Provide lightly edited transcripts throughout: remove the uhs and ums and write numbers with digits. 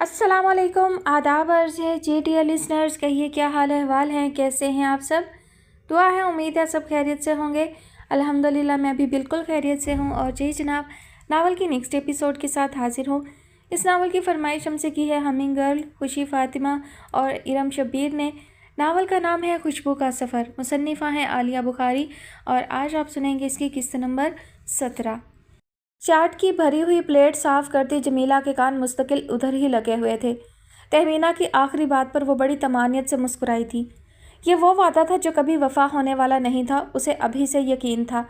अस्सलाम वालेकुम, आदाब अर्ज़ है जी डियर लिसनर्स। कहिए क्या हाल अहवाल हैं, कैसे हैं आप सब। दुआ है, उम्मीद है सब खैरियत से होंगे। अल्हम्दुलिल्लाह मैं भी बिल्कुल खैरियत से हूँ। और जी जनाब, नावल की नेक्स्ट एपिसोड के साथ हाजिर हूँ। इस नावल की फरमाइश हमसे की है हमिंग गर्ल, खुशी फ़ातिमा और इरम शब्बीर ने। नावल का नाम है खुशबू का सफ़र। मुसन्निफ़ा हैं आलिया बुखारी। और आज आप सुनेंगे इसकी किस्त नंबर 17। चाट की भरी हुई प्लेट साफ करती जमीला के कान मुस्तकिल उधर ही लगे हुए थे। तहमीना की आखिरी बात पर वो बड़ी तमानियत से मुस्कुराई थी। ये वो वादा था जो कभी वफा होने वाला नहीं था, उसे अभी से यकीन था।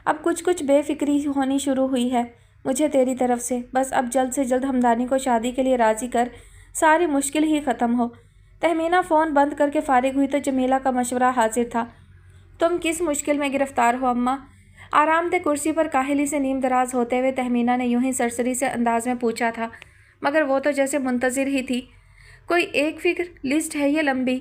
अब कुछ कुछ बेफिक्री होनी शुरू हुई है मुझे तेरी तरफ से। बस अब जल्द से जल्द हमदानी को शादी के लिए राज़ी कर, सारी मुश्किल ही ख़त्म हो। तहमीना फ़ोन बंद करके फ़ारिग हुई तो जमीला का मशवरा हाजिर था। तुम किस मुश्किल में गिरफ़्तार हो अम्मा? आरामदेह कुर्सी पर काहिली से नीम दराज होते हुए तहमीना ने यूं ही सरसरी से अंदाज में पूछा था, मगर वो तो जैसे मुंतज़िर ही थी। कोई एक फ़िक्र लिस्ट है ये लंबी?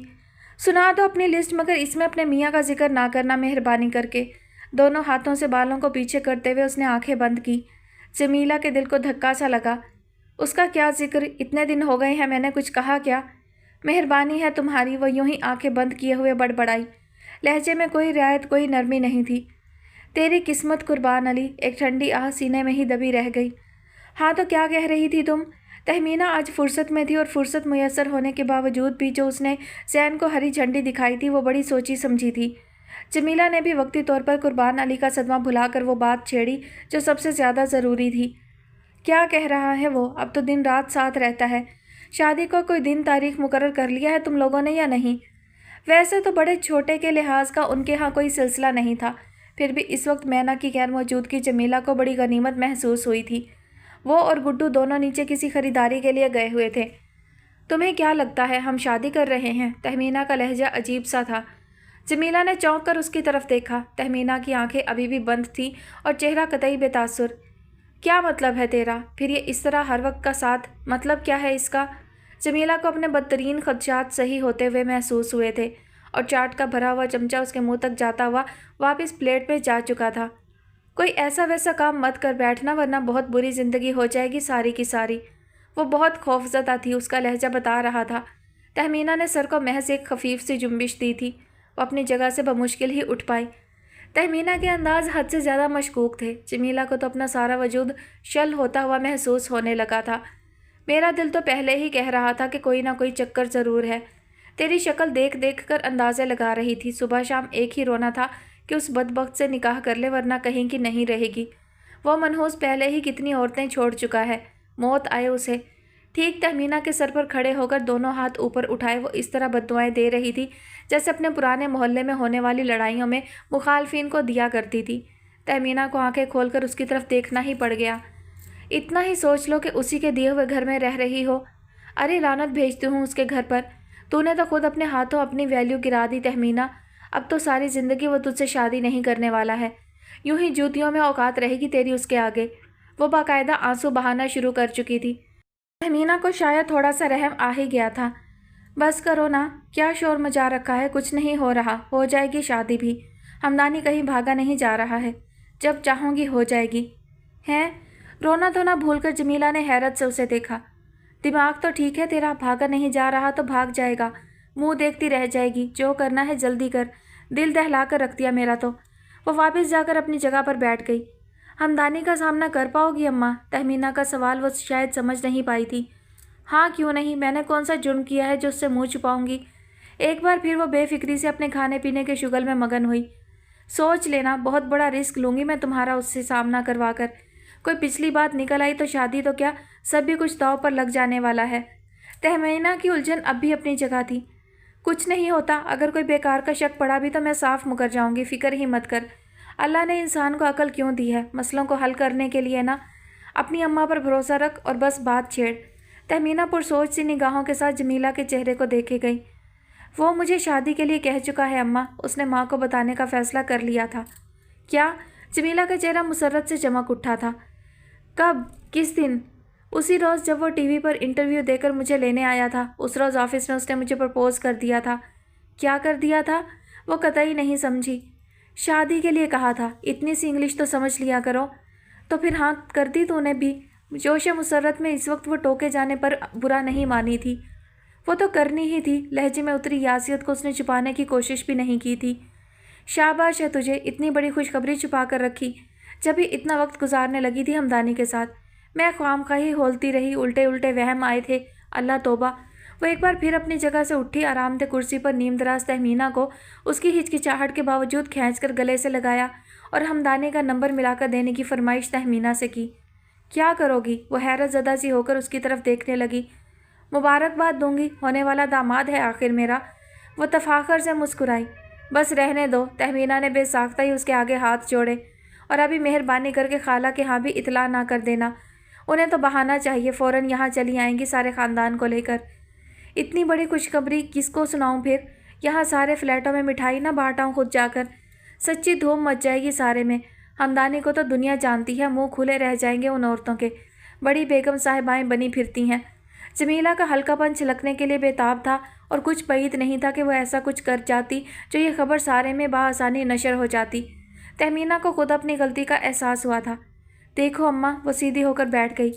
सुना दो अपनी लिस्ट, मगर इसमें अपने मियाँ का जिक्र ना करना मेहरबानी करके। दोनों हाथों से बालों को पीछे करते हुए उसने आंखें बंद की। जमीला के दिल को धक्का सा लगा। उसका क्या जिक्र, इतने दिन हो गए हैं, मैंने कुछ कहा क्या? मेहरबानी है तुम्हारी, वो यूं ही आंखें बंद किए हुए बड़बड़ाई। लहजे में कोई रियायत, कोई नरमी नहीं थी। तेरी किस्मत कुर्बान अली, एक ठंडी आह सीने में ही दबी रह गई। हाँ तो क्या कह रही थी तुम? तहमीना आज फुर्सत में थी और फुर्सत मुयस्सर होने के बावजूद भी जो उसने जैन को हरी झंडी दिखाई थी वो बड़ी सोची समझी थी। जमीला ने भी वक्ती तौर पर कुर्बान अली का सदमा भुलाकर वो बात छेड़ी जो सबसे ज़्यादा ज़रूरी थी। क्या कह रहा है वो? अब तो दिन रात साथ रहता है। शादी को कोई दिन तारीख मुकर्रर कर लिया है तुम लोगों ने या नहीं? वैसे तो बड़े छोटे के लिहाज का उनके यहाँ कोई सिलसिला नहीं था, फिर भी इस वक्त मैना की गैर मौजूदगी जमीला को बड़ी गनीमत महसूस हुई थी। वो और गुड्डू दोनों नीचे किसी खरीदारी के लिए गए हुए थे। तुम्हें क्या लगता है हम शादी कर रहे हैं? तहमीना का लहजा अजीब सा था। जमीला ने चौंक कर उसकी तरफ देखा। तहमीना की आंखें अभी भी बंद थीं और चेहरा कतई बेतासुर। क्या मतलब है तेरा? फिर ये इस तरह हर वक्त का साथ, मतलब क्या है इसका? जमीला को अपने बदतरीन खदशात सही होते हुए महसूस हुए थे और चाट का भरा हुआ चमचा उसके मुंह तक जाता हुआ वापस प्लेट पे जा चुका था। कोई ऐसा वैसा काम मत कर बैठना, वरना बहुत बुरी ज़िंदगी हो जाएगी सारी की सारी। वो बहुत खौफज़दा थी, उसका लहजा बता रहा था। तहमीना ने सर को महज एक खफीफ सी जुम्बिश दी थी। वो अपनी जगह से बमुश्किल ही उठ पाई। तहमीना के अंदाज हद से ज़्यादा मशकूक थे। जमीला को तो अपना सारा वजूद शल होता हुआ महसूस होने लगा था। मेरा दिल तो पहले ही कह रहा था कि कोई ना कोई चक्कर ज़रूर है। तेरी शक्ल देख देख कर अंदाज़े लगा रही थी। सुबह शाम एक ही रोना था कि उस बदबख्त से निकाह कर ले, वरना कहीं की नहीं रहेगी। वो मनहूस पहले ही कितनी औरतें छोड़ चुका है, मौत आए उसे। ठीक तहमीना के सर पर खड़े होकर दोनों हाथ ऊपर उठाए वो इस तरह बद्दुआएं दे रही थी जैसे अपने पुराने मोहल्ले में होने वाली लड़ाइयों में मुखालफिन को दिया करती थी। तहमीना को आंखें खोलकर उसकी तरफ देखना ही पड़ गया। इतना ही सोच लो कि उसी के दिए हुए घर में रह रही हो। अरे लानत भेजती हूँ उसके घर पर। तूने तो खुद अपने हाथों अपनी वैल्यू गिरा दी तहमीना। अब तो सारी ज़िंदगी वो तुझसे शादी नहीं करने वाला है। यूं ही जूतियों में औकात रहेगी तेरी उसके आगे। वो बाकायदा आंसू बहाना शुरू कर चुकी थी। तहमीना को शायद थोड़ा सा रहम आ ही गया था। बस करो ना, क्या शोर मचा रखा है? कुछ नहीं हो रहा, हो जाएगी शादी भी। हमदानी कहीं भागा नहीं जा रहा है, जब चाहूँगी हो जाएगी। हैं? रोना धोना भूलकर जमीला ने हैरत से उसे देखा। दिमाग तो ठीक है तेरा, भागा नहीं जा रहा तो भाग जाएगा। मुंह देखती रह जाएगी, जो करना है जल्दी कर। दिल दहला कर रख दिया मेरा तो। वो वापस जाकर अपनी जगह पर बैठ गई। हमदानी का सामना कर पाओगी अम्मा? तहमीना का सवाल वो शायद समझ नहीं पाई थी। हाँ क्यों नहीं, मैंने कौन सा जुर्म किया है जो उससे मुँह छुपाऊंगी। एक बार फिर वो बेफिक्री से अपने खाने पीने के शुगल में मगन हुई। सोच लेना, बहुत बड़ा रिस्क लूँगी मैं तुम्हारा उससे सामना करवा कर। कोई पिछली बात निकल आई तो शादी तो क्या, सब भी कुछ दांव पर लग जाने वाला है। तहमीना की उलझन अब भी अपनी जगह थी। कुछ नहीं होता, अगर कोई बेकार का शक पड़ा भी तो मैं साफ मुकर जाऊंगी, फिक्र ही मत कर। अल्लाह ने इंसान को अकल क्यों दी है? मसलों को हल करने के लिए ना। अपनी अम्मा पर भरोसा रख और बस बात छेड़। तहमीना पुरसोच सी निगाहों के साथ जमीला के चेहरे को देखे गई। वो मुझे शादी के लिए कह चुका है अम्मा, उसने माँ को बताने का फ़ैसला कर लिया था। क्या? जमीला का चेहरा मुसर्रत से चमक उठा था। कब? किस दिन? उसी रोज़ जब वो टीवी पर इंटरव्यू देकर मुझे लेने आया था। उस रोज़ ऑफिस में उसने मुझे प्रपोज़ कर दिया था। क्या कर दिया था? वो कतई नहीं समझी। शादी के लिए कहा था। इतनी सी इंग्लिश तो समझ लिया करो। तो फिर हाँ कर दी तूने भी? जोश मुसर्रत में इस वक्त वो टोके जाने पर बुरा नहीं मानी थी। वो तो करनी ही थी। लहजे में उतरी यासियत को उसने छुपाने की कोशिश भी नहीं की थी। शाबाश है तुझे, इतनी बड़ी खुशखबरी छुपा कर रखी जब भी इतना वक्त गुजारने लगी थी हमदानी के साथ। मैं ख्वामखाही होलती रही, उल्टे उल्टे वहम आए थे। अल्लाह तौबा। वो एक बार फिर अपनी जगह से उठी, आराम से कुर्सी पर नीम दराज तहमीना को उसकी हिचकिचाहट के बावजूद खींचकर गले से लगाया और हमदानी का नंबर मिलाकर देने की फरमाइश तहमीना से की। क्या करोगी? वो हैरत ज़दा सी होकर उसकी तरफ देखने लगी। मुबारकबाद दूंगी, होने वाला दामाद है आखिर मेरा। वो तफाखर से मुस्कुराई। बस रहने दो। तहमीना ने बेसाख्ता ही उसके आगे हाथ जोड़े। और अभी मेहरबानी करके खाला के यहाँ भी इतला ना कर देना। उन्हें तो बहाना चाहिए, फ़ौरन यहाँ चली आएंगी सारे ख़ानदान को लेकर। इतनी बड़ी खुशखबरी किसको सुनाऊं फिर? यहाँ सारे फ्लैटों में मिठाई ना बांटाऊं खुद जाकर? सच्ची धूम मच जाएगी सारे में। हमदानी को तो दुनिया जानती है, मुंह खुले रह जाएंगे उन औरतों के। बड़ी बेगम साहिबाएँ बनी फिरती हैं। जमीला का हल्कापन छिलकने के लिए बेताब था और कुछ بعید नहीं था कि वो ऐसा कुछ कर जाती जो ये खबर सारे में बआसानी नशर हो जाती। तहमीना को खुद अपनी गलती का एहसास हुआ था। देखो अम्मा, वो सीधी होकर बैठ गई,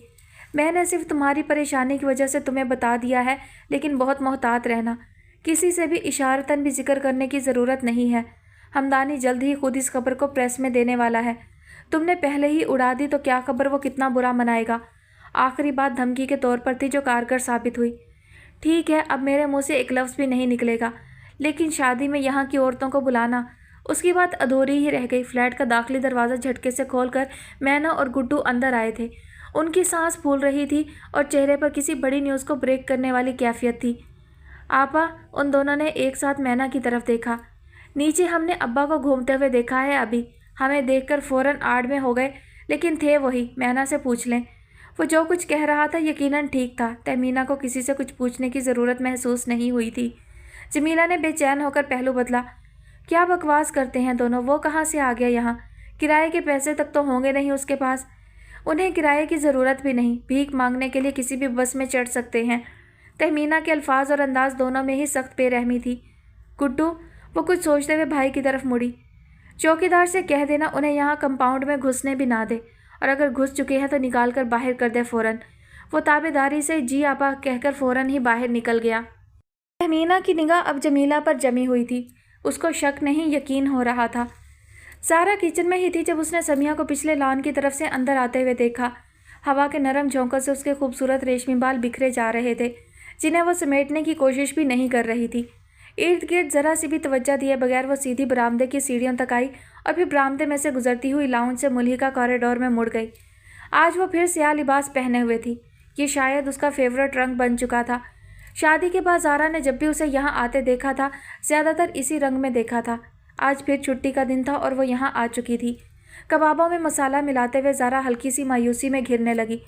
मैंने सिर्फ तुम्हारी परेशानी की वजह से तुम्हें बता दिया है, लेकिन बहुत मोहतात रहना। किसी से भी इशारतन भी जिक्र करने की ज़रूरत नहीं है। हमदानी जल्द ही खुद इस खबर को प्रेस में देने वाला है। तुमने पहले ही उड़ा दी तो क्या खबर वो कितना बुरा मनाएगा। आखिरी बात धमकी के तौर पर थी जो कारगर साबित हुई। ठीक है, अब मेरे मुंह से एक लफ्ज़ भी नहीं निकलेगा, लेकिन शादी में यहाँ की औरतों को बुलाना, उसकी बात अधूरी ही रह गई। फ्लैट का दाखिली दरवाज़ा झटके से खोलकर मैना और गुड्डू अंदर आए थे। उनकी सांस फूल रही थी और चेहरे पर किसी बड़ी न्यूज़ को ब्रेक करने वाली कैफियत थी। आपा, उन दोनों ने एक साथ मैना की तरफ देखा। नीचे हमने अब्बा को घूमते हुए देखा है अभी। हमें देखकर फ़ौरन आड़ में हो गए, लेकिन थे वही। मैना से पूछ लें। वो जो कुछ कह रहा था यकीनन ठीक था। तहमीना को किसी से कुछ पूछने की ज़रूरत महसूस नहीं हुई थी। जमीला ने बेचैन होकर पहलू बदला। क्या बकवास करते हैं दोनों, वो कहाँ से आ गया यहाँ? किराए के पैसे तक तो होंगे नहीं उसके पास। उन्हें किराए की ज़रूरत भी नहीं, भीख मांगने के लिए किसी भी बस में चढ़ सकते हैं। तहमीना के अल्फाज और अंदाज दोनों में ही सख्त बेरहमी थी। गुड्डू, वो कुछ सोचते हुए भाई की तरफ मुड़ी। चौकीदार से कह देना उन्हें यहाँ कंपाउंड में घुसने भी ना दे, और अगर घुस चुके हैं तो निकाल कर बाहर कर दे फ़ौरन। वो ताबेदारी से जी आपा कहकर फ़ौरन ही बाहर निकल गया। तहमीना की निगाह अब जमीला पर जमी हुई थी। उसको शक नहीं, यकीन हो रहा था। सारा किचन में ही थी जब उसने समिया को पिछले लॉन की तरफ से अंदर आते हुए देखा। हवा के नरम झोंकों से उसके खूबसूरत रेशमी बाल बिखरे जा रहे थे, जिन्हें वो समेटने की कोशिश भी नहीं कर रही थी। इर्द गिर्द ज़रा सी भी तवज्जो दिए बगैर वो सीधी बरामदे की सीढ़ियों तक आई और फिर बरामदे में से गुजरती हुई लाउंज से मुल्हिका कॉरिडोर में मुड़ गई। आज वो फिर स्याह लिबास पहने हुए थी। ये शायद उसका फेवरेट रंग बन चुका था। शादी के बाद ज़ारा ने जब भी उसे यहाँ आते देखा था, ज़्यादातर इसी रंग में देखा था। आज फिर छुट्टी का दिन था और वो यहाँ आ चुकी थी। कबाबों में मसाला मिलाते हुए ज़ारा हल्की सी मायूसी में घिरने लगी।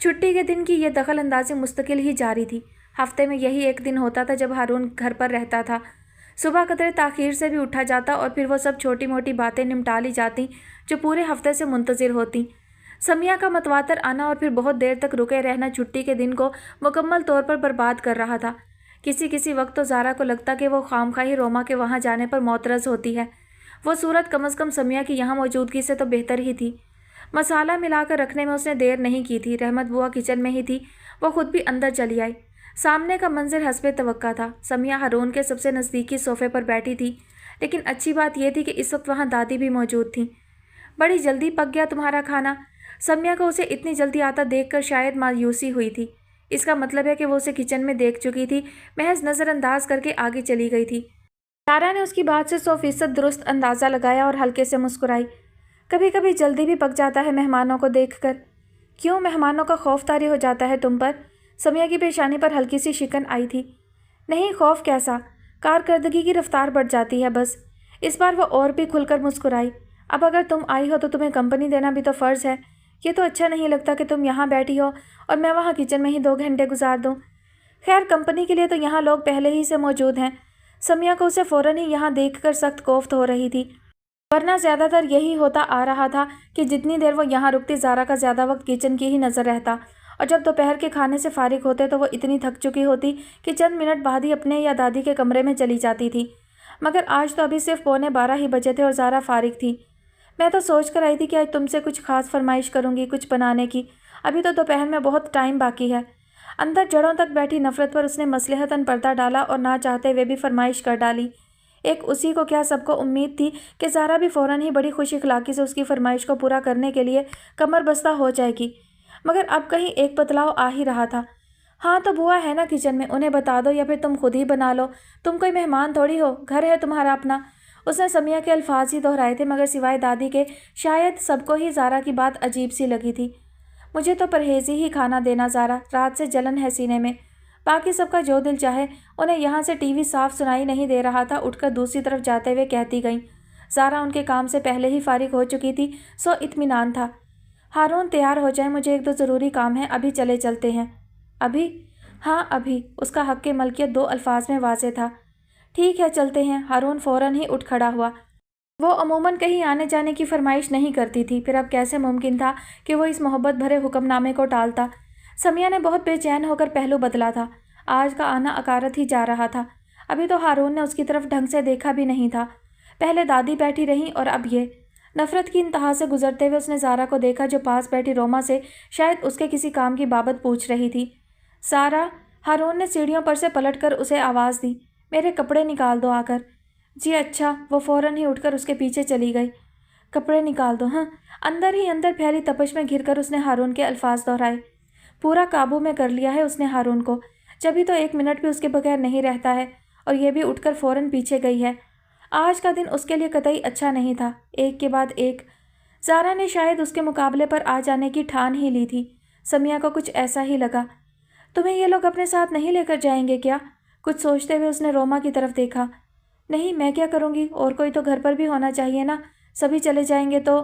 छुट्टी के दिन की ये दखल अंदाज़ी मुस्तकिल ही जारी थी। हफ्ते में यही एक दिन होता था जब हारून घर पर रहता था। सुबह कदरे ताख़ीर से भी उठा जाता और फिर वो सब छोटी मोटी बातें निपटा ली जाती जो पूरे हफ्ते से मुंतज़िर होती। समिया का मतवातर आना और फिर बहुत देर तक रुके रहना छुट्टी के दिन को मुकम्मल तौर पर बर्बाद कर रहा था। किसी किसी वक्त तो ज़ारा को लगता कि वो खामखाही रोमा के वहाँ जाने पर मोतरज़ होती है। वो सूरत कम अज़ कम समिया की यहाँ मौजूदगी से तो बेहतर ही थी। मसाला मिलाकर रखने में उसने देर नहीं की थी। रहमत बुआ किचन में ही थी। वो खुद भी अंदर चली आई। सामने का मंजर हस्बे तवक्का था। समिया हारून के सबसे नज़दीकी सोफ़े पर बैठी थी, लेकिन अच्छी बात यह थी कि इस वक्त वहाँ दादी भी मौजूद थी। बड़ी जल्दी पक गया तुम्हारा खाना। समिया को उसे इतनी जल्दी आता देखकर शायद मायूसी हुई थी। इसका मतलब है कि वो उसे किचन में देख चुकी थी, महज नज़रअंदाज करके आगे चली गई थी। सारा ने उसकी बात से 100% दुरुस्त अंदाज़ा लगाया और हल्के से मुस्कुराई। कभी कभी जल्दी भी पक जाता है मेहमानों को देखकर। क्यों, मेहमानों का खौफ तारी हो जाता है तुम पर? समिया की पेशानी पर हल्की सी शिकन आई थी। नहीं, खौफ कैसा, कारकर्दगी की रफ्तार बढ़ जाती है बस। इस बार वो और भी खुलकर मुस्कुराई। अब अगर तुम आई हो तो तुम्हें कंपनी देना भी तो फ़र्ज़ है। ये तो अच्छा नहीं लगता कि तुम यहाँ बैठी हो और मैं वहाँ किचन में ही 2 घंटे गुजार दूँ। खैर, कंपनी के लिए तो यहाँ लोग पहले ही से मौजूद हैं। समिया को उसे फ़ौरन ही यहाँ देखकर सख्त कोफ्त हो रही थी, वरना ज़्यादातर यही होता आ रहा था कि जितनी देर वो यहाँ रुकती ज़ारा का ज़्यादा वक्त किचन की ही नज़र रहता, और जब दोपहर के खाने से फारिग होते तो वो इतनी थक चुकी होती कि चंद मिनट बाद ही अपने या दादी के कमरे में चली जाती थी। मगर आज तो अभी सिर्फ 11:15 ही बजे थे और ज़ारा फारिग थी। मैं तो सोच कर आई थी कि आज तुमसे कुछ ख़ास फरमाइश करूँगी, कुछ बनाने की। ابھی تو دوپہر میں بہت ٹائم باقی ہے۔ اندر جڑوں تک بیٹھی نفرت پر اس نے مصلحتاً پردہ ڈالا اور نہ چاہتے ہوئے بھی فرمائش کر ڈالی۔ ایک اسی کو کیا سب کو امید تھی کہ زارا بھی فوراً ہی بڑی خوش اخلاقی سے اس کی فرمائش کو پورا کرنے کے لیے کمر بستہ ہو جائے گی، مگر اب کہیں ایک بتلاؤ آ ہی رہا تھا۔ ہاں تو بوا ہے نا کچن میں، انہیں بتا دو یا پھر تم خود ہی بنا لو، تم کوئی مہمان تھوڑی ہو، گھر ہے تمہارا اپنا۔ اس نے سمیہ کے الفاظ ہی دہرائے تھے، مگر سوائے دادی کے شاید سب کو ہی زارا کی بات عجیب سی لگی تھی۔ مجھے تو پرہیزی ہی کھانا دینا زارا، رات سے جلن ہے سینے میں۔ باقی سب کا جو دل چاہے۔ انہیں یہاں سے ٹی وی صاف سنائی نہیں دے رہا تھا، اٹھ کر دوسری طرف جاتے ہوئے کہتی گئیں۔ زارا ان کے کام سے پہلے ہی فارغ ہو چکی تھی، سو اطمینان تھا۔ ہارون تیار ہو جائیں، مجھے ایک دو ضروری کام ہے، ابھی چلتے ہیں۔ ابھی؟ ہاں ابھی۔ اس کا حق ملکیت دو الفاظ میں واضح تھا۔ ٹھیک ہے چلتے ہیں۔ ہارون فوراً ہی اٹھ کھڑا ہوا۔ وہ عموماً کہیں آنے جانے کی فرمائش نہیں کرتی تھی، پھر اب کیسے ممکن تھا کہ وہ اس محبت بھرے حکم نامے کو ٹالتا؟ سمیہ نے بہت بے چین ہو کر پہلو بدلا تھا۔ آج کا آنا اکارت ہی جا رہا تھا۔ ابھی تو ہارون نے اس کی طرف ڈھنگ سے دیکھا بھی نہیں تھا۔ پہلے دادی بیٹھی رہیں اور اب یہ۔ نفرت کی انتہا سے گزرتے ہوئے اس نے زارا کو دیکھا جو پاس بیٹھی روما سے شاید اس کے کسی کام کی بابت پوچھ رہی تھی۔ زارا، ہارون نے سیڑھیوں پر سے پلٹ کر اسے آواز دی، میرے کپڑے نکال دو آ کر۔ جی اچھا۔ وہ فوراً ہی اٹھ کر اس کے پیچھے چلی گئی۔ کپڑے نکال دو؟ ہاں۔ اندر ہی اندر پھیلی تپش میں گھر کر اس نے ہارون کے الفاظ دہرائے۔ پورا قابو میں کر لیا ہے اس نے ہارون کو، جبھی تو ایک منٹ بھی اس کے بغیر نہیں رہتا ہے، اور یہ بھی اٹھ کر فوراً پیچھے گئی ہے۔ آج کا دن اس کے لیے قطعی اچھا نہیں تھا، ایک کے بعد ایک۔ زارا نے شاید اس کے مقابلے پر آ جانے کی ٹھان ہی لی تھی۔ سمیہ کو کچھ ایسا ہی لگا۔ تمہیں یہ لوگ اپنے ساتھ نہیں لے کر جائیں گے کیا؟ کچھ سوچتے ہوئے اس نے روما کی طرف دیکھا۔ نہیں، میں کیا کروں گی، اور کوئی تو گھر پر بھی ہونا چاہیے نا، سبھی چلے جائیں گے تو۔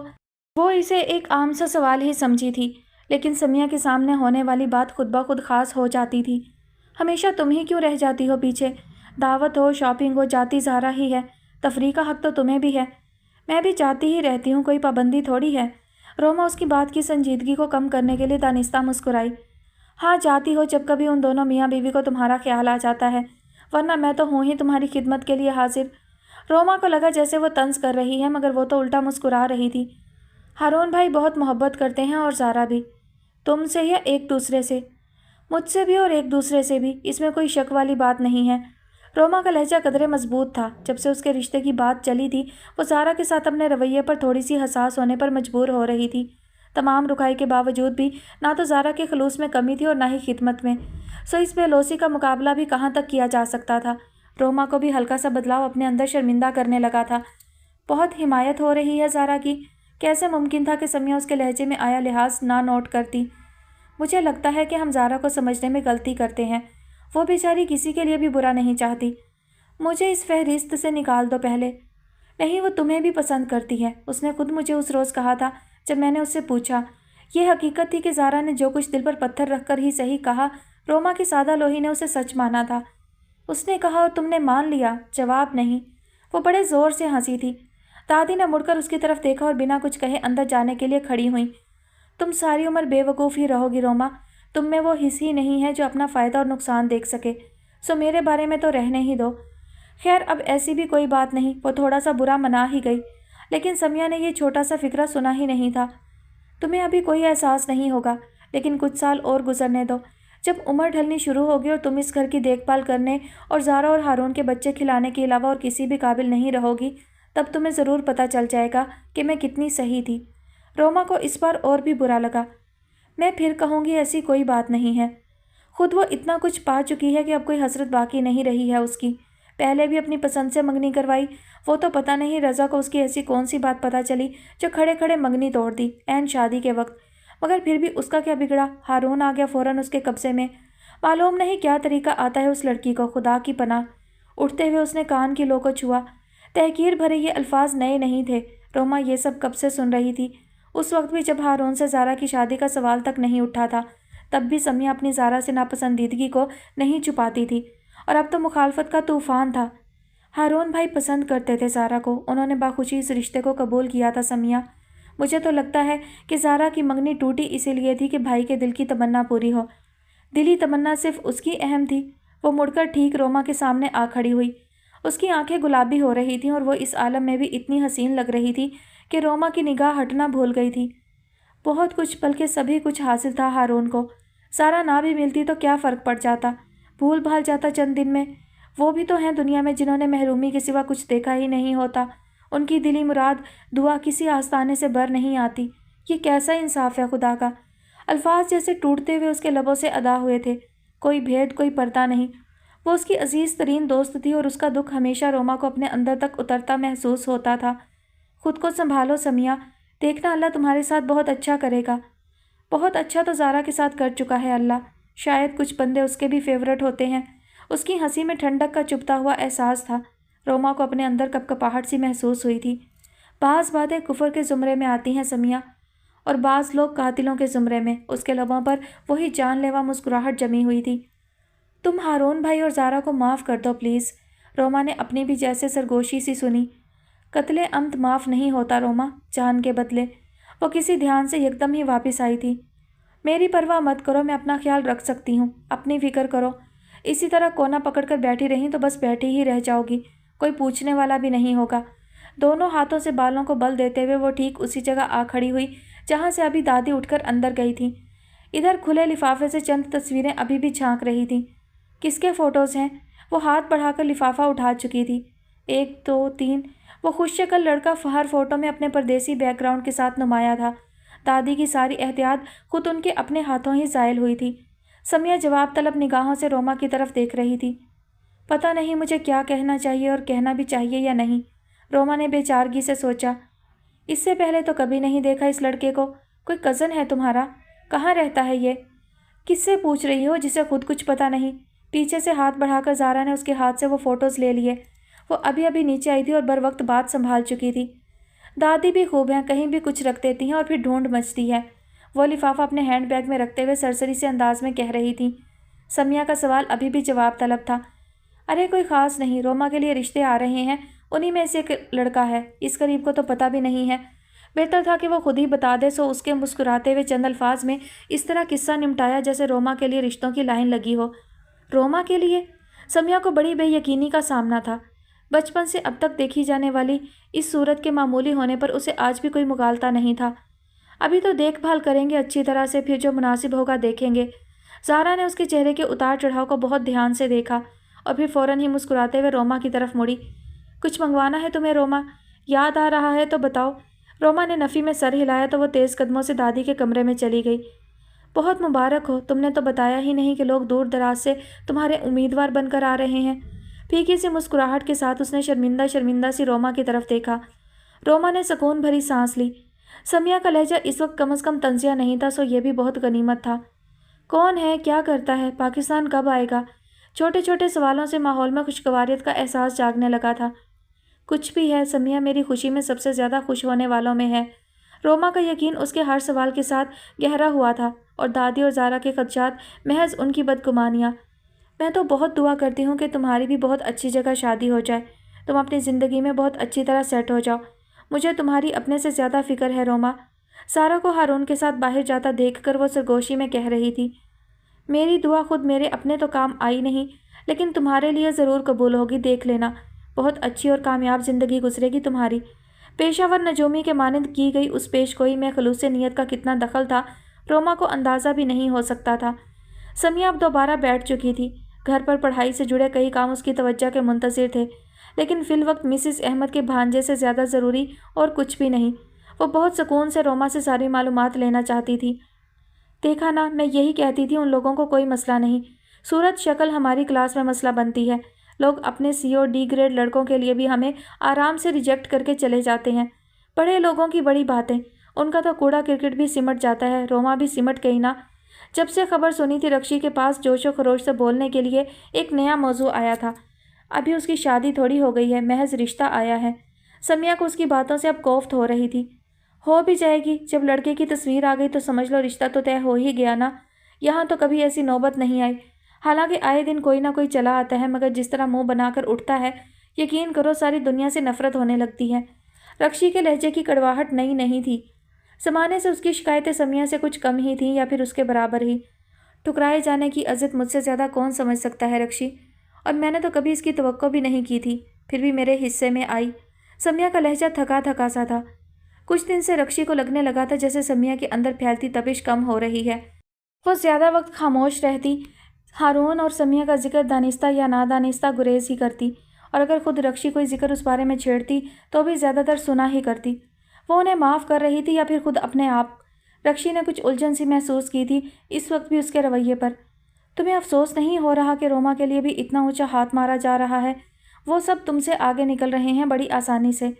وہ اسے ایک عام سا سوال ہی سمجھی تھی، لیکن سمیہ کے سامنے ہونے والی بات خود بخود خاص ہو جاتی تھی۔ ہمیشہ تم ہی کیوں رہ جاتی ہو پیچھے؟ دعوت ہو، شاپنگ ہو، جاتی زارا ہی ہے، تفریح کا حق تو تمہیں بھی ہے۔ میں بھی جاتی ہی رہتی ہوں، کوئی پابندی تھوڑی ہے۔ روما اس کی بات کی سنجیدگی کو کم کرنے کے لیے دانستہ مسکرائی۔ ہاں جاتی ہو جب کبھی ان دونوں میاں بیوی کو تمہارا خیال آ جاتا ہے، ورنہ میں تو ہوں ہی تمہاری خدمت کے لیے حاضر۔ روما کو لگا جیسے وہ طنز کر رہی ہے، مگر وہ تو الٹا مسکرا رہی تھی۔ ہارون بھائی بہت محبت کرتے ہیں، اور زارا بھی۔ تم سے یا ایک دوسرے سے؟ مجھ سے بھی اور ایک دوسرے سے بھی، اس میں کوئی شک والی بات نہیں ہے۔ روما کا لہجہ قدرے مضبوط تھا۔ جب سے اس کے رشتے کی بات چلی تھی، وہ زارا کے ساتھ اپنے رویے پر تھوڑی سی حساس ہونے پر مجبور ہو رہی تھی۔ تمام رکائی کے باوجود بھی نہ تو زارا کے خلوص میں کمی تھی اور نہ ہی خدمت میں، سو اس بے لوثی کا مقابلہ بھی کہاں تک کیا جا سکتا تھا۔ روما کو بھی ہلکا سا بدلاؤ اپنے اندر شرمندہ کرنے لگا تھا۔ بہت حمایت ہو رہی ہے زارا کی؟ کیسے ممکن تھا کہ سمیہ اس کے لہجے میں آیا لحاظ نہ نوٹ کرتی؟ مجھے لگتا ہے کہ ہم زارا کو سمجھنے میں غلطی کرتے ہیں، وہ بیچاری کسی کے لیے بھی برا نہیں چاہتی۔ مجھے اس فہرست سے نکال دو پہلے۔ نہیں، وہ تمہیں بھی پسند کرتی ہے، اس نے خود مجھے اس روز کہا تھا جب میں نے اس سے پوچھا۔ یہ حقیقت تھی کہ زارا نے جو کچھ دل پر پتھر رکھ کر ہی صحیح کہا، روما کی سادہ لوہی نے اسے سچ مانا تھا۔ اس نے کہا اور تم نے مان لیا؟ جواب نہیں۔ وہ بڑے زور سے ہنسی تھی۔ دادی نے مڑ کر اس کی طرف دیکھا اور بنا کچھ کہے اندر جانے کے لیے کھڑی ہوئیں۔ تم ساری عمر بے وقوف ہی رہو گی روما، تم میں وہ حس ہی نہیں ہے جو اپنا فائدہ اور نقصان دیکھ سکے، سو میرے بارے میں تو رہنے ہی دو۔ خیر اب ایسی بھی کوئی بات نہیں، وہ تھوڑا سا برا منا ہی گئی، لیکن سمیہ نے یہ چھوٹا سا فقرہ سنا ہی نہیں تھا۔ تمہیں ابھی کوئی احساس نہیں ہوگا، لیکن کچھ سال اور گزرنے دو، جب عمر ڈھلنی شروع ہوگی اور تم اس گھر کی دیکھ بھال کرنے اور زارا اور ہارون کے بچے کھلانے کے علاوہ اور کسی بھی قابل نہیں رہو گی، تب تمہیں ضرور پتہ چل جائے گا کہ میں کتنی صحیح تھی۔ روما کو اس بار اور بھی برا لگا۔ میں پھر کہوں گی ایسی کوئی بات نہیں ہے۔ خود وہ اتنا کچھ پا چکی ہے کہ اب کوئی حسرت باقی نہیں رہی ہے اس کی۔ پہلے بھی اپنی پسند سے منگنی کروائی، وہ تو پتہ نہیں رضا کو اس کی ایسی کون سی بات پتہ چلی جو کھڑے کھڑے منگنی توڑ دی عین شادی کے وقت، مگر پھر بھی اس کا کیا بگڑا، ہارون آ گیا فوراً اس کے قبضے میں۔ معلوم نہیں کیا طریقہ آتا ہے اس لڑکی کو، خدا کی پناہ۔ اٹھتے ہوئے اس نے کان کی لو کو چھوا۔ تحقیر بھرے یہ الفاظ نئے نہیں تھے، روما یہ سب کب سے سن رہی تھی، اس وقت بھی جب ہارون سے زارا کی شادی کا سوال تک نہیں اٹھا تھا، تب بھی سمیہ اپنی زارا سے ناپسندیدگی کو نہیں چھپاتی تھی، اور اب تو مخالفت کا طوفان تھا۔ ہارون بھائی پسند کرتے تھے زارا کو، انہوں نے باخوشی اس رشتے کو قبول کیا تھا سمیہ۔ مجھے تو لگتا ہے کہ زارا کی منگنی ٹوٹی اسی لیے تھی کہ بھائی کے دل کی تمنا پوری ہو۔ دلی تمنا صرف اس کی اہم تھی۔ وہ مڑ کر ٹھیک روما کے سامنے آ کھڑی ہوئی۔ اس کی آنکھیں گلابی ہو رہی تھیں اور وہ اس عالم میں بھی اتنی حسین لگ رہی تھی کہ روما کی نگاہ ہٹنا بھول گئی تھی۔ बहुत कुछ, बल्कि सभी कुछ हासिल था हारून को। सारा ना भी मिलती तो क्या फ़र्क पड़ जाता, भूल भाल जाता चंद दिन में। वो भी तो हैं दुनिया में जिन्होंने महरूमी के सिवा कुछ देखा ही नहीं होता। उनकी दिली मुराद दुआ किसी आस्ताने से बर नहीं आती। ये कैसा इंसाफ है खुदा का। अल्फाज जैसे टूटते हुए उसके लबों से अदा हुए थे। कोई भेद, कोई पर्दा नहीं। वो उसकी अजीज़ तरीन दोस्त थी और उसका दुख हमेशा रोमा को अपने अंदर तक उतरता महसूस होता था। खुद को संभालो समिया, देखना अल्लाह तुम्हारे साथ बहुत अच्छा करेगा। बहुत अच्छा तो ज़ारा के साथ कर चुका है अल्लाह। शायद कुछ बंदे उसके भी फेवरेट होते हैं। उसकी हंसी में ठंडक का चुभता हुआ एहसास था। रोमा को अपने अंदर कपकपाहट सी महसूस हुई थी। बाज़ बातें कुफर के ज़ुमरे में आती हैं समिया, और बाज़ लोग कातिलों के ज़ुमरे में। उसके लबों पर वही जानलेवा मुस्कुराहट जमी हुई थी। तुम हारून भाई और ज़ारा को माफ़ कर दो प्लीज़। रोमा ने अपनी भी जैसे सरगोशी सी सुनी। कत्ले अम्द माफ़ नहीं होता रोमा, जान के बदले। वो किसी ध्यान से एकदम ही वापस आई थी। मेरी परवाह मत करो, मैं अपना ख्याल रख सकती हूँ, अपनी फ़िक्र करो। इसी तरह कोना पकड़कर बैठी रही तो बस बैठी ही रह जाओगी, कोई पूछने वाला भी नहीं होगा। दोनों हाथों से बालों को बल देते हुए वो ठीक उसी जगह आ खड़ी हुई जहाँ से अभी दादी उठकर अंदर गई थी। इधर खुले लिफाफे से चंद तस्वीरें अभी भी झांक रही थीं। किसके फ़ोटोज़ हैं? वो हाथ बढ़ाकर लिफाफा उठा चुकी थी। 1 2 3। वो खुशशक्ल लड़का हर फोटो में अपने परदेसी बैकग्राउंड के साथ नुमाया था। दादी की सारी एहतियात खुद उनके अपने हाथों ही ज़ायल हुई थी। समिया जवाब तलब निगाहों से रोमा की तरफ देख रही थी। पता नहीं मुझे क्या कहना चाहिए, और कहना भी चाहिए या नहीं, रोमा ने बेचारगी से सोचा। इससे पहले तो कभी नहीं देखा इस लड़के को। कोई कज़न है तुम्हारा? कहाँ रहता है ये? किससे पूछ रही हो जिसे खुद कुछ पता नहीं? पीछे से हाथ बढ़ाकर ज़ारा ने उसके हाथ से वो फ़ोटोज़ ले लिए। वो अभी अभी नीचे आई थी और बर वक्त बात संभाल चुकी थी। दादी भी खूब हैं, कहीं भी कुछ रख देती हैं और फिर ढूंढ मचती है। वो लिफाफा अपने हैंड बैग में रखते हुए सरसरी से अंदाज में कह रही थी। समिया का सवाल अभी भी जवाब तलब था। अरे कोई ख़ास नहीं, रोमा के लिए रिश्ते आ रहे हैं, उन्हीं में से एक लड़का है। इस करीब को तो पता भी नहीं है। बेहतर था कि वो खुद ही बता दे। सो उसके मुस्कुराते हुए चंद अल्फाज में इस तरह किस्सा निपटाया जैसे रोमा के लिए रिश्तों की लाइन लगी हो। रोमा के लिए? समिया को बड़ी बेयकीनी का सामना था। बचपन से अब तक देखी जाने वाली इस सूरत के मामूली होने पर उसे आज भी कोई मुगालता नहीं था। अभी तो देखभाल करेंगे अच्छी तरह से, फिर जो मुनासिब होगा देखेंगे। ज़ारा ने उसके चेहरे के उतार चढ़ाव को बहुत ध्यान से देखा और फिर फ़ौरन ही मुस्कुराते हुए रोमा की तरफ मुड़ी। कुछ मंगवाना है तुम्हें रोमा? याद आ रहा है तो बताओ। रोमा ने नफ़ी में सर हिलाया तो वो तेज़ कदमों से दादी के कमरे में चली गई। बहुत मुबारक हो, तुमने तो बताया ही नहीं कि लोग दूर दराज से तुम्हारे उम्मीदवार बनकर आ रहे हैं। फीकी सी मुस्कुराहट के साथ उसने शर्मिंदा शर्मिंदा सी रोमा की तरफ देखा। रोमा ने सुकून भरी सांस ली। समिया का लहजा इस वक्त कम से कम तंजिया नहीं था, सो ये भी बहुत गनीमत था। कौन है, क्या करता है, पाकिस्तान कब आएगा? छोटे छोटे सवालों से माहौल में खुशगवारियत का एहसास जागने लगा था। कुछ भी है, समिया मेरी खुशी में सबसे ज़्यादा खुश होने वालों में है। रोमा का यकीन उसके हर सवाल के साथ गहरा हुआ था, और दादी और ज़ारा के खदशात महज उनकी बदगुमानियाँ। मैं तो बहुत दुआ करती हूँ कि तुम्हारी भी बहुत अच्छी जगह शादी हो जाए, तुम अपनी ज़िंदगी में बहुत अच्छी तरह सेट हो जाओ। मुझे तुम्हारी अपने से ज़्यादा फ़िक्र है रोमा। सारा को हारून के साथ बाहर जाता देखकर वो सरगोशी में कह रही थी। मेरी दुआ खुद मेरे अपने तो काम आई नहीं, लेकिन तुम्हारे लिए ज़रूर कबूल होगी, देख लेना। बहुत अच्छी और कामयाब ज़िंदगी गुजरेगी तुम्हारी। पेशावर नजूमी के मानंद की गई उस पेशगोई में खलूस नीयत का कितना दखल था, रोमा को अंदाज़ा भी नहीं हो सकता था। समिया अब दोबारा बैठ चुकी थी। घर पर पढ़ाई से जुड़े कई काम उसकी तवज्जो के मुंतज़िर थे, लेकिन फ़िल वक्त मिसिस अहमद के भांजे से ज़्यादा ज़रूरी और कुछ भी नहीं। वो बहुत सुकून से रोमा से सारी मालूमात लेना चाहती थी। देखा ना, मैं यही कहती थी, उन लोगों को कोई मसला नहीं। सूरत शक्ल हमारी क्लास में मसला बनती है। लोग अपने सी और डी ग्रेड लड़कों के लिए भी हमें आराम से रिजेक्ट करके चले जाते हैं। बड़े लोगों की बड़ी बातें, उनका तो कूड़ा क्रिकेट भी सिमट जाता है। रोमा भी सिमट गई ना। जब से खबर सुनी थी रक्षी के पास जोशो खरोश से बोलने के लिए एक नया मौजू आया था। अभी उसकी शादी थोड़ी हो गई है, महज रिश्ता आया है। समिया को उसकी बातों से अब कोफ्त हो रही थी। हो भी जाएगी, जब लड़के की तस्वीर आ गई तो समझ लो रिश्ता तो तय हो ही गया ना। यहाँ तो कभी ऐसी नौबत नहीं आई। हालांकि आए दिन कोई ना कोई चला आता है, मगर जिस तरह मुंह बनाकर उठता है, यकीन करो सारी दुनिया से नफरत होने लगती है। रक्षी के लहजे की कड़वाहट नई नहीं थी। ज़माने से उसकी शिकायतें समिया से कुछ कम ही थीं या फिर उसके बराबर ही। ठुकराए जाने की अज़त मुझसे ज़्यादा कौन समझ सकता है रक्षी, और मैंने तो कभी इसकी तवक्को भी नहीं की थी, फिर भी मेरे हिस्से में आई। समिया का लहजा थका थका सा था। कुछ दिन से रक्षी को लगने लगा था जैसे समिया के अंदर फैलती तपिश कम हो रही है। वो ज़्यादा वक्त खामोश रहती, हारून और समिया का जिक्र दानिस्ता या नादानिस्ता गुरेज ही करती, और अगर खुद रक्षी कोई जिक्र उस बारे में छेड़ती तो भी ज़्यादातर सुना ही करती। वो उन्हें माफ़ कर रही थी या फिर खुद अपने आप। रक्षी ने कुछ उलझन सी महसूस की थी इस वक्त भी उसके रवैये पर। तुम्हें अफसोस नहीं हो रहा कि रोमा के लिए भी इतना ऊंचा हाथ मारा जा रहा है? वो सब तुमसे आगे निकल रहे हैं बड़ी आसानी से।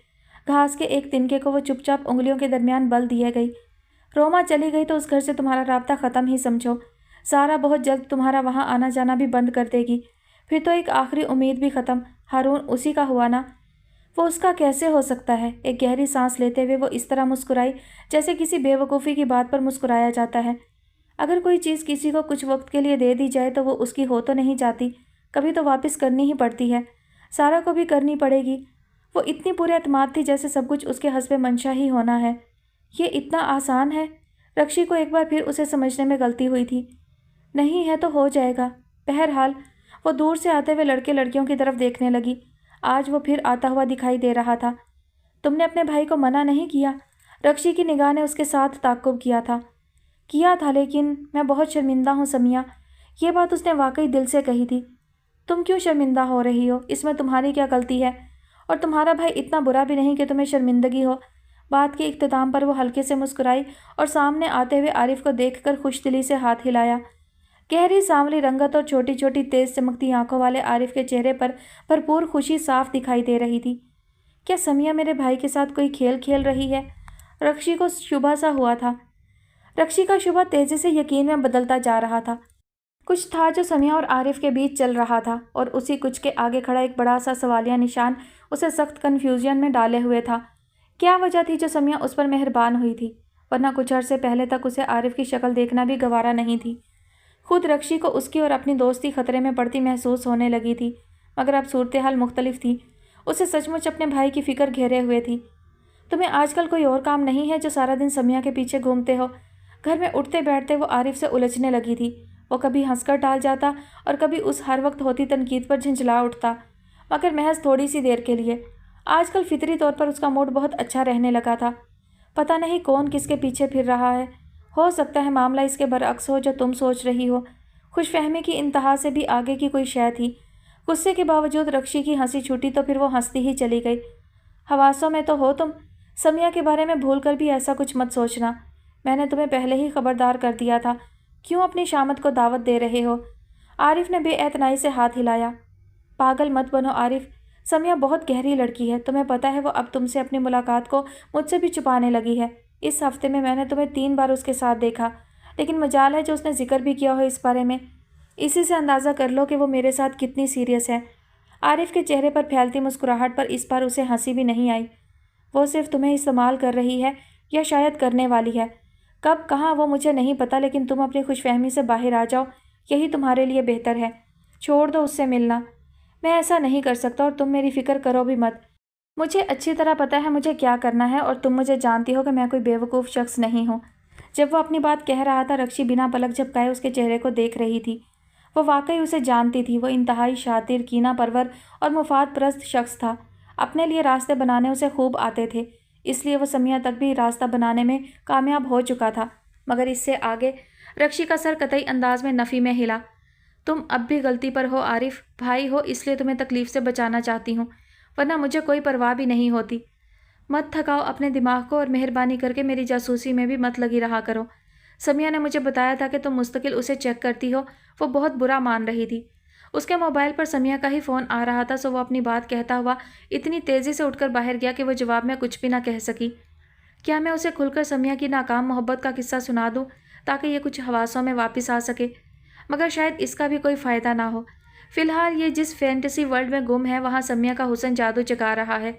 घास के एक तिनके को वो चुपचाप उंगलियों के दरमियान बल दिए गई। रोमा चली गई तो उस घर से तुम्हारा राब्ता ख़त्म ही समझो। सारा बहुत जल्द तुम्हारा वहाँ आना जाना भी बंद कर देगी। फिर तो एक आखिरी उम्मीद भी ख़त्म। हारून उसी का हुआ ना? वो उसका कैसे हो सकता है? एक गहरी सांस लेते हुए वो इस तरह मुस्कुराई जैसे किसी बेवकूफ़ी की बात पर मुस्कुराया जाता है। अगर कोई चीज़ किसी को कुछ वक्त के लिए दे दी जाए तो वो उसकी हो तो नहीं जाती, कभी तो वापस करनी ही पड़ती है। सारा को भी करनी पड़ेगी। वो इतनी पूरे एतमाद थी जैसे सब कुछ उसके हस्बे मंशा ही होना है। ये इतना आसान है? रक्षी को एक बार फिर उसे समझने में गलती हुई थी। नहीं है तो हो जाएगा। बहरहाल वो दूर से आते हुए लड़के लड़कियों की तरफ देखने लगी। आज वो फिर आता हुआ दिखाई दे रहा था। तुमने अपने भाई को मना नहीं किया? रक्षी की निगाह ने उसके साथ ताक्कुब किया था, लेकिन मैं बहुत शर्मिंदा हूँ समिया। ये बात उसने वाकई दिल से कही थी। तुम क्यों शर्मिंदा हो रही हो? इसमें तुम्हारी क्या गलती है? और तुम्हारा भाई इतना बुरा भी नहीं कि तुम्हें शर्मिंदगी हो। बात के इख्तिताम पर वो हल्के से मुस्कुराई और सामने आते हुए आरिफ को देखकर खुशदिली से हाथ हिलाया। गहरी सांवली रंगत और छोटी छोटी तेज चमकती आंखों वाले आरिफ के चेहरे पर भरपूर खुशी साफ दिखाई दे रही थी। क्या समिया मेरे भाई के साथ कोई खेल खेल रही है? रक्षी को शुबा सा हुआ था। रक्षी का शुबा तेजी से यकीन में बदलता जा रहा था। कुछ था जो समिया और आरिफ के बीच चल रहा था, और उसी कुछ के आगे खड़ा एक बड़ा सा सवालिया निशान उसे सख्त कन्फ्यूजन में डाले हुए था। क्या वजह थी जो समिया उस पर मेहरबान हुई थी? वरना कुछ अरसे पहले तक उसे आरिफ की शक्ल देखना भी गवारा नहीं थी। खुद रक्षी को उसकी और अपनी दोस्ती खतरे में पड़ती महसूस होने लगी थी, मगर अब सूरत हाल मुख्तलिफ थी। उसे सचमुच अपने भाई की फिक्र घेरे हुए थी। तुम्हें आजकल कोई और काम नहीं है जो सारा दिन समिया के पीछे घूमते हो? घर में उठते बैठते वो आरिफ से उलझने लगी थी। वो कभी हंसकर टाल जाता और कभी उस हर वक्त होती तनकीद पर झंझला उठता, मगर महज थोड़ी सी देर के लिए। आजकल फितरी तौर पर उसका मूड बहुत अच्छा रहने लगा था। पता नहीं कौन किसके पीछे फिर रहा है। हो सकता है मामला इसके बरअक्स हो जो तुम सोच रही हो। खुशफहमी की इंतहा से भी आगे की कोई शय थी। गुस्से के बावजूद रक्षी की हंसी छूटी तो फिर वो हंसती ही चली गई। हवासों में तो हो तुम। समिया के बारे में भूल कर भी ऐसा कुछ मत सोचना। मैंने तुम्हें पहले ही खबरदार कर दिया था। क्यों अपनी शामत को दावत दे रहे हो? आरिफ ने बेएतनाई से हाथ हिलाया। पागल मत बनो आरिफ। समिया बहुत गहरी लड़की है। तुम्हें पता है वो अब तुमसे अपनी मुलाकात को मुझसे भी छुपाने लगी है। इस हफ्ते में मैंने तुम्हें 3 बार उसके साथ देखा, लेकिन मजाल है जो उसने जिक्र भी किया हो इस बारे में। इसी से अंदाज़ा कर लो कि वो मेरे साथ कितनी सीरियस है। आरिफ के चेहरे पर फैलती मुस्कुराहट पर इस बार उसे हंसी भी नहीं आई। वो सिर्फ तुम्हें इस्तेमाल कर रही है, या शायद करने वाली है। कब कहाँ वो मुझे नहीं पता, लेकिन तुम अपनी खुशफहमी से बाहर आ जाओ, यही तुम्हारे लिए बेहतर है। छोड़ दो उससे मिलना। मैं ऐसा नहीं कर सकता और तुम मेरी फ़िक्र करो भी मत। मुझे अच्छी तरह पता है मुझे क्या करना है, और तुम मुझे जानती हो कि मैं कोई बेवकूफ़ शख्स नहीं हूँ। जब वो अपनी बात कह रहा था, रक्षी बिना पलक झपकाए उसके चेहरे को देख रही थी। वो वाकई उसे जानती थी। वो इंतहाई शातिर, कीना परवर और मुफाद परस्त शख्स था। अपने लिए रास्ते बनाने उसे खूब आते थे, इसलिए वो समिया तक भी रास्ता बनाने में कामयाब हो चुका था। मगर इससे आगे रक्षी का सर कतई अंदाज में नफ़ी में हिला। तुम अब भी गलती पर हो आरिफ। भाई हो इसलिए तुम्हें तकलीफ़ से बचाना चाहती हूँ, वरना मुझे कोई परवाह भी नहीं होती। मत थकाओ अपने दिमाग को, और मेहरबानी करके मेरी जासूसी में भी मत लगी रहा करो। समिया ने मुझे बताया था कि तुम मुस्तकिल उसे चेक करती हो। वो बहुत बुरा मान रही थी। उसके मोबाइल पर समिया का ही फ़ोन आ रहा था, सो वो अपनी बात कहता हुआ इतनी तेज़ी से उठकर बाहर गया कि वो जवाब में कुछ भी ना कह सकी। क्या मैं उसे खुलकर समिया की नाकाम मोहब्बत का किस्सा सुना दूँ ताकि ये कुछ हवासों में वापस आ सके? मगर शायद इसका भी कोई फ़ायदा ना हो। फ़िलहाल ये जिस फैंटेसी वर्ल्ड में गुम है, वहाँ समिया का हुस्न जादू जगा रहा है।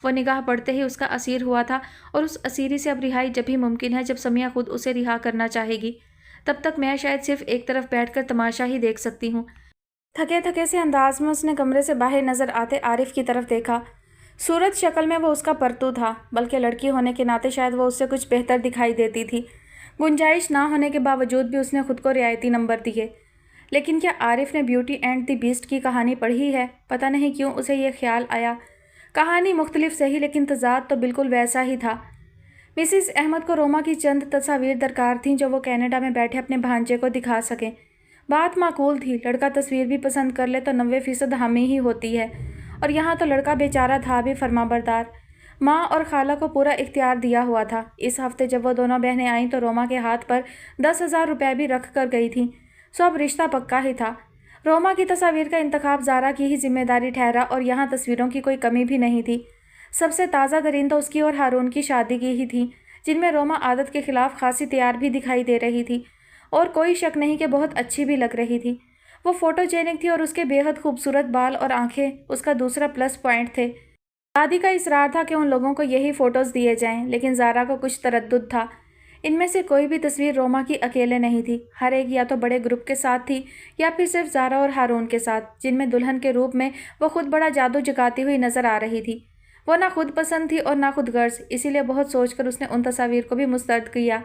वो निगाह पड़ते ही उसका असीर हुआ था, और उस असीरी से अब रिहाई जब ही मुमकिन है जब समिया खुद उसे रिहा करना चाहेगी। तब तक मैं शायद सिर्फ एक तरफ बैठकर तमाशा ही देख सकती हूँ। थके थके से अंदाज में उसने कमरे से बाहर नज़र आते आरिफ की तरफ देखा। सूरत शक्ल में वो उसका परतू था, बल्कि लड़की होने के नाते शायद वो उससे कुछ बेहतर दिखाई देती थी। गुंजाइश ना होने के बावजूद भी उसने खुद को रियायती नंबर दिए। लेकिन क्या आरिफ ने ब्यूटी एंड द बीस्ट की कहानी पढ़ी है? पता नहीं क्यों उसे ये ख्याल आया। कहानी मुख्तलिफ सही, लेकिन तजाद तो बिल्कुल वैसा ही था। मिसिस अहमद को रोमा की चंद तस्वीर दरकार थीं जो वो कनाडा में बैठे अपने भांजे को दिखा सकें। बात माकूल थी, लड़का तस्वीर भी पसंद कर ले तो 90% हामी ही होती है, और यहाँ तो लड़का बेचारा था भी फरमाबरदार। माँ और खाला को पूरा इख्तियार दिया हुआ था। इस हफ्ते जब वो दोनों बहनें आईं तो रोमा के हाथ पर 10,000 रुपये भी रख कर गई थीं। सो अब रिश्ता पक्का ही था। रोमा की तस्वीर का इंतखाब ज़ारा की ही जिम्मेदारी ठहरा और यहाँ तस्वीरों की कोई कमी भी नहीं थी। सबसे ताज़ा तरीन तो उसकी और हारून की शादी की ही थी, जिनमें रोमा आदत के खिलाफ खासी तैयार भी दिखाई दे रही थी और कोई शक नहीं कि बहुत अच्छी भी लग रही थी। वो फोटोजेनिक थी और उसके बेहद खूबसूरत बाल और आंखें उसका दूसरा प्लस पॉइंट थे। दादी का इसरार था कि उन लोगों को यही फ़ोटोज़ दिए जाएं, लेकिन ज़ारा को कुछ तरद्दुद था। इनमें से कोई भी तस्वीर रोमा की अकेले नहीं थी, हर एक या तो बड़े ग्रुप के साथ थी या फिर सिर्फ ज़ारा और हारून के साथ, जिनमें दुल्हन के रूप में वो खुद बड़ा जादू जगाती हुई नज़र आ रही थी। वो ना खुद पसंद थी और ना खुद गर्ज, इसीलिए बहुत सोचकर उसने उन तस्वीर को भी मुस्तरद किया।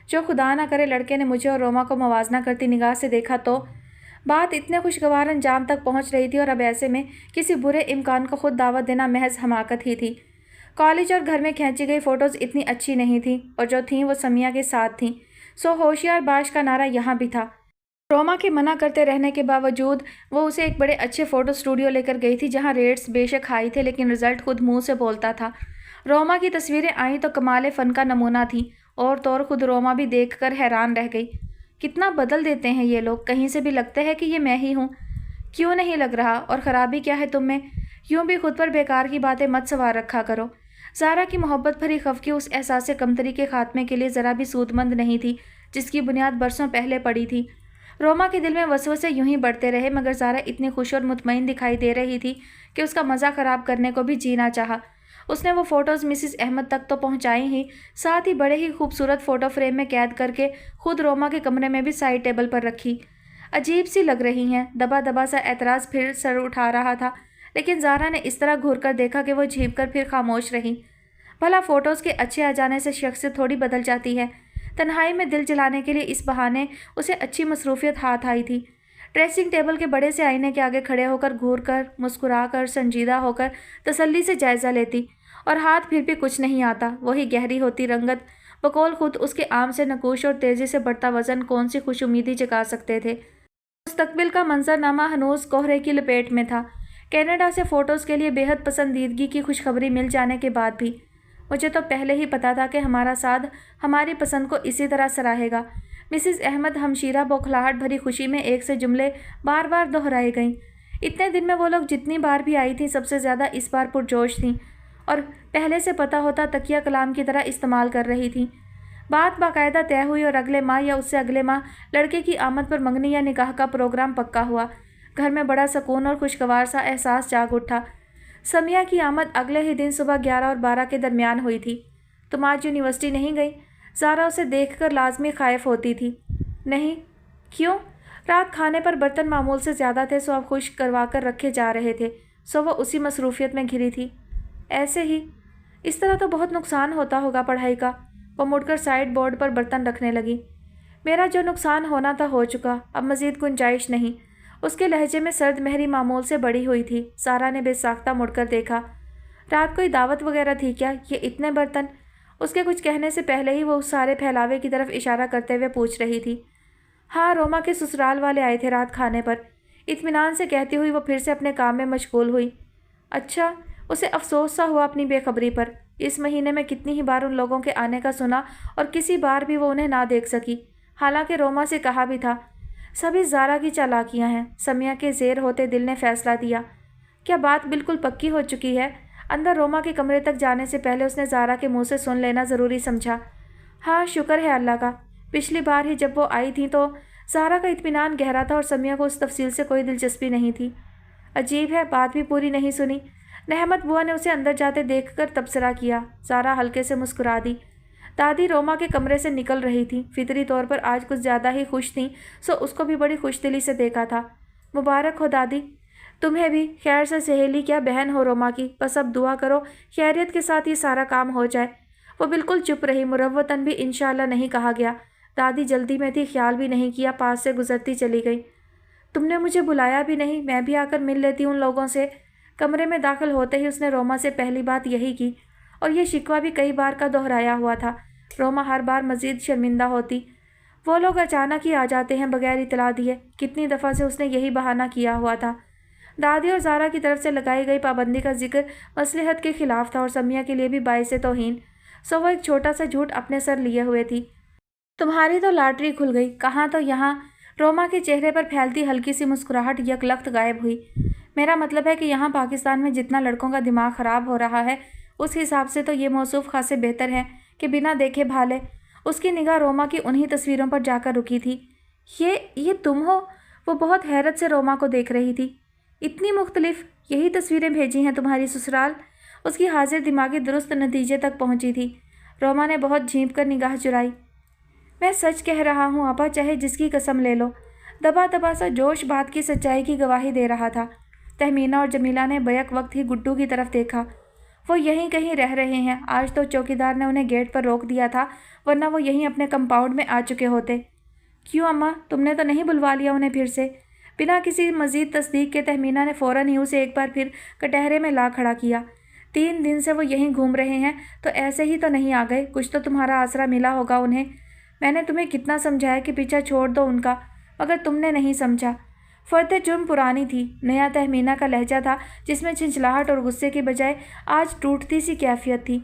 जो खुदा ना करे लड़के ने मुझे और रोमा को मवाजना करती निगाह से देखा तो बात इतने खुशगवार अंजाम तक पहुंच रही थी, और अब ऐसे में किसी बुरे इम्कान को खुद दावत देना महज हमाकत ही थी। कॉलेज और घर में खींची गई फ़ोटोज़ इतनी अच्छी नहीं थी, और जो थीं वो समिया के साथ थीं। सो होशियार बाश का नारा यहाँ भी था। रोमा के मना करते रहने के बावजूद वो उसे एक बड़े अच्छे फ़ोटो स्टूडियो लेकर गई थी, जहाँ रेट्स बेशक हाई थे लेकिन रिज़ल्ट खुद मुँह से बोलता था। रोमा की तस्वीरें आईं तो कमाल फ़न का नमूना थी, और तो और खुद रोमा भी देख कर हैरान रह गई। कितना बदल देते हैं ये लोग, कहीं से भी लगता है कि ये मैं ही हूँ। क्यों नहीं लग रहा, और ख़राबी क्या है तुम में? यूँ भी खुद पर बेकार की बातें मत सवार रखा करो। ज़ारा की मोहब्बत भरी खफकी उस एहसास कमतरी के खात्मे के लिए ज़रा भी सूदमंद नहीं थी, जिसकी बुनियाद बरसों पहले पड़ी थी। रोमा के दिल में वसवसे यूं ही बढ़ते रहे, मगर ज़ारा इतनी खुश और मुतमईन दिखाई दे रही थी कि उसका मज़ा ख़राब करने को भी जीना चाहा। उसने वो फ़ोटोज़ मिसिस अहमद तक तो पहुंचाई ही, साथ ही बड़े ही खूबसूरत फ़ोटो फ्रेम में कैद करके खुद रोमा के कमरे में भी साइड टेबल पर रखी। अजीब सी लग रही हैं, दबा दबा सा एतराज़ फिर सर उठा रहा था, लेकिन ज़ारा ने इस तरह घूर कर देखा कि वो झीप कर फिर खामोश रही। भला फ़ोटोज़ के अच्छे आ जाने से शख्सियत थोड़ी बदल जाती है। तन्हाई में दिल जलाने के लिए इस बहाने उसे अच्छी मसरूफियत हाथ आई थी। ड्रेसिंग टेबल के बड़े से आईने के आगे खड़े होकर घूर कर, मुस्कुरा कर, संजीदा होकर तसल्ली से जायज़ा लेती, और हाथ फिर भी कुछ नहीं आता। वही गहरी होती रंगत, बकौल खुद उसके आम से नकूश और तेज़ी से बढ़ता वज़न कौन सी खुशुमीदी जगा सकते थे। मुस्तकबिल का मंजरनामा हनूज़ कोहरे की लपेट में था। कनाडा से फ़ोटोज़ के लिए बेहद पसंदीदगी की खुशखबरी मिल जाने के बाद भी मुझे तो पहले ही पता था कि हमारा साथ हमारी पसंद को इसी तरह सराहेगा। मिसिस अहमद हमशीरा बौखलाहट भरी खुशी में एक से जुमले बार बार दोहराए गईं। इतने दिन में वो लोग जितनी बार भी आई थी, सबसे ज़्यादा इस बार पुरजोश थीं, और पहले से पता होता तकिया कलाम की तरह इस्तेमाल कर रही थीं। बात बाकायदा तय हुई और अगले माह या उससे अगले माह लड़के की आमद पर मंगनी या निकाह का प्रोग्राम पक्का हुआ। घर में बड़ा सुकून और खुशगवार सा एहसास जाग उठा। समिया की आमद अगले ही दिन सुबह 11 और 12 के दरमियान हुई थी। तुम आज यूनिवर्सिटी नहीं गई? ज़ारा उसे देखकर लाजमी खाइफ होती थी। नहीं। क्यों? रात खाने पर बर्तन मामूल से ज़्यादा थे, सो अब खुश करवा कर रखे जा रहे थे, सो वह उसी मसरूफियत में घिरी थी। ऐसे ही। इस तरह तो बहुत नुकसान होता होगा पढ़ाई का। वो मुड़कर साइड बोर्ड पर बर्तन रखने लगी। मेरा जो नुकसान होना था हो चुका, अब मज़ीद गुंजाइश नहीं। उसके लहजे में सर्द महरी मामूल से बड़ी हुई थी। सारा ने बेसाख्ता मुड़कर देखा। रात कोई दावत वगैरह थी क्या? ये इतने बर्तन? उसके कुछ कहने से पहले ही वो उस सारे फैलावे की तरफ इशारा करते हुए पूछ रही थी। हाँ, रोमा के ससुराल वाले आए थे रात खाने पर, इत्मीनान से कहती हुई वो फिर से अपने काम में मशगूल हुई। अच्छा। उसे अफसोस सा हुआ अपनी बेखबरी पर। इस महीने में कितनी ही बार उन लोगों के आने का सुना और किसी बार भी वो उन्हें ना देख सकी। हालांकि रोमा से कहा भी था। सभी ज़ारा की चालाकियां हैं। समिया के ज़ेर होते दिल ने फैसला दिया। क्या बात बिल्कुल पक्की हो चुकी है? अंदर रोमा के कमरे तक जाने से पहले उसने ज़ारा के मुंह से सुन लेना ज़रूरी समझा। हाँ, शुक्र है अल्लाह का। पिछली बार ही जब वो आई थी तो ज़ारा का इत्मीनान गहरा था और समिया को उस तफसील से कोई दिलचस्पी नहीं थी। अजीब है, बात भी पूरी नहीं सुनी। रहमत बुआ ने उसे अंदर जाते देखकर तबसरा किया। ज़ारा हल्के से मुस्कुरा दी। दादी रोमा के कमरे से निकल रही थी। फितरी तौर पर आज कुछ ज़्यादा ही खुश थीं, सो उसको भी बड़ी खुशदिली से देखा था। मुबारक हो दादी, तुम्हें भी। खैर से सहेली क्या बहन हो रोमा की। बस अब दुआ करो खैरियत के साथ ये सारा काम हो जाए। वो बिल्कुल चुप रही। मुरव्वतन भी इंशाअल्लाह नहीं कहा गया। दादी जल्दी में थी, ख्याल भी नहीं किया, पास से गुजरती चली गई। तुमने मुझे बुलाया भी नहीं, मैं भी आकर मिल लेती उन लोगों से। कमरे में दाखिल होते ही उसने रोमा से पहली बात यही की, और ये शिकवा भी कई बार का दोहराया हुआ था। रोमा हर बार मज़ीद शर्मिंदा होती। वो लोग अचानक ही आ जाते हैं बगैर इतला दिए। कितनी दफ़ा से उसने यही बहाना किया हुआ था। दादी और ज़ारा की तरफ से लगाई गई पाबंदी का जिक्र मसलहत के खिलाफ था और समिया के लिए भी बाइसे तौहीन। सो वो एक छोटा सा झूठ अपने सर लिए हुए थी। तुम्हारी तो लॉटरी खुल गई, कहाँ तो यहाँ। रोमा के चेहरे पर फैलती हल्की सी मुस्कुराहट यकलख्त गायब हुई। मेरा मतलब है कि यहाँ पाकिस्तान में जितना लड़कों का दिमाग ख़राब हो रहा है, उस हिसाब से तो ये मौसूफ खासे बेहतर है कि बिना देखे भाले। उसकी निगाह रोमा की उन्हीं तस्वीरों पर जाकर रुकी थी। ये तुम हो? वो बहुत हैरत से रोमा को देख रही थी। इतनी मुख्तलिफ, यही तस्वीरें भेजी हैं तुम्हारी ससुराल? उसकी हाजिर दिमागी दुरुस्त नतीजे तक पहुंची थी। रोमा ने बहुत झींप कर निगाह चुराई। मैं सच कह रहा हूँ आपा, चाहे जिसकी कसम ले लो। दबा दबा सा जोश बात की सच्चाई की गवाही दे रहा था। तहमीना और जमीला ने बैक वक्त ही गुड्डू की तरफ देखा। वो यहीं कहीं रह रहे हैं। आज तो चौकीदार ने उन्हें गेट पर रोक दिया था, वरना वो यहीं अपने कंपाउंड में आ चुके होते। क्यों अम्मा, तुमने तो नहीं बुलवा लिया उन्हें फिर से? बिना किसी मज़ीद तस्दीक के तहमीना ने फ़ौरन ही उसे एक बार फिर कटहरे में ला खड़ा किया। 3 दिन से वो यहीं घूम रहे हैं, तो ऐसे ही तो नहीं आ गए। कुछ तो तुम्हारा आसरा मिला होगा उन्हें। मैंने तुम्हें कितना समझाया कि पीछा छोड़ दो उनका, मगर तुमने नहीं समझा। फ़र्द जुर्म पुरानी थी। नया तहमीना का लहजा था जिसमें छिंचलाहट और गुस्से की बजाय आज टूटती सी कैफियत थी।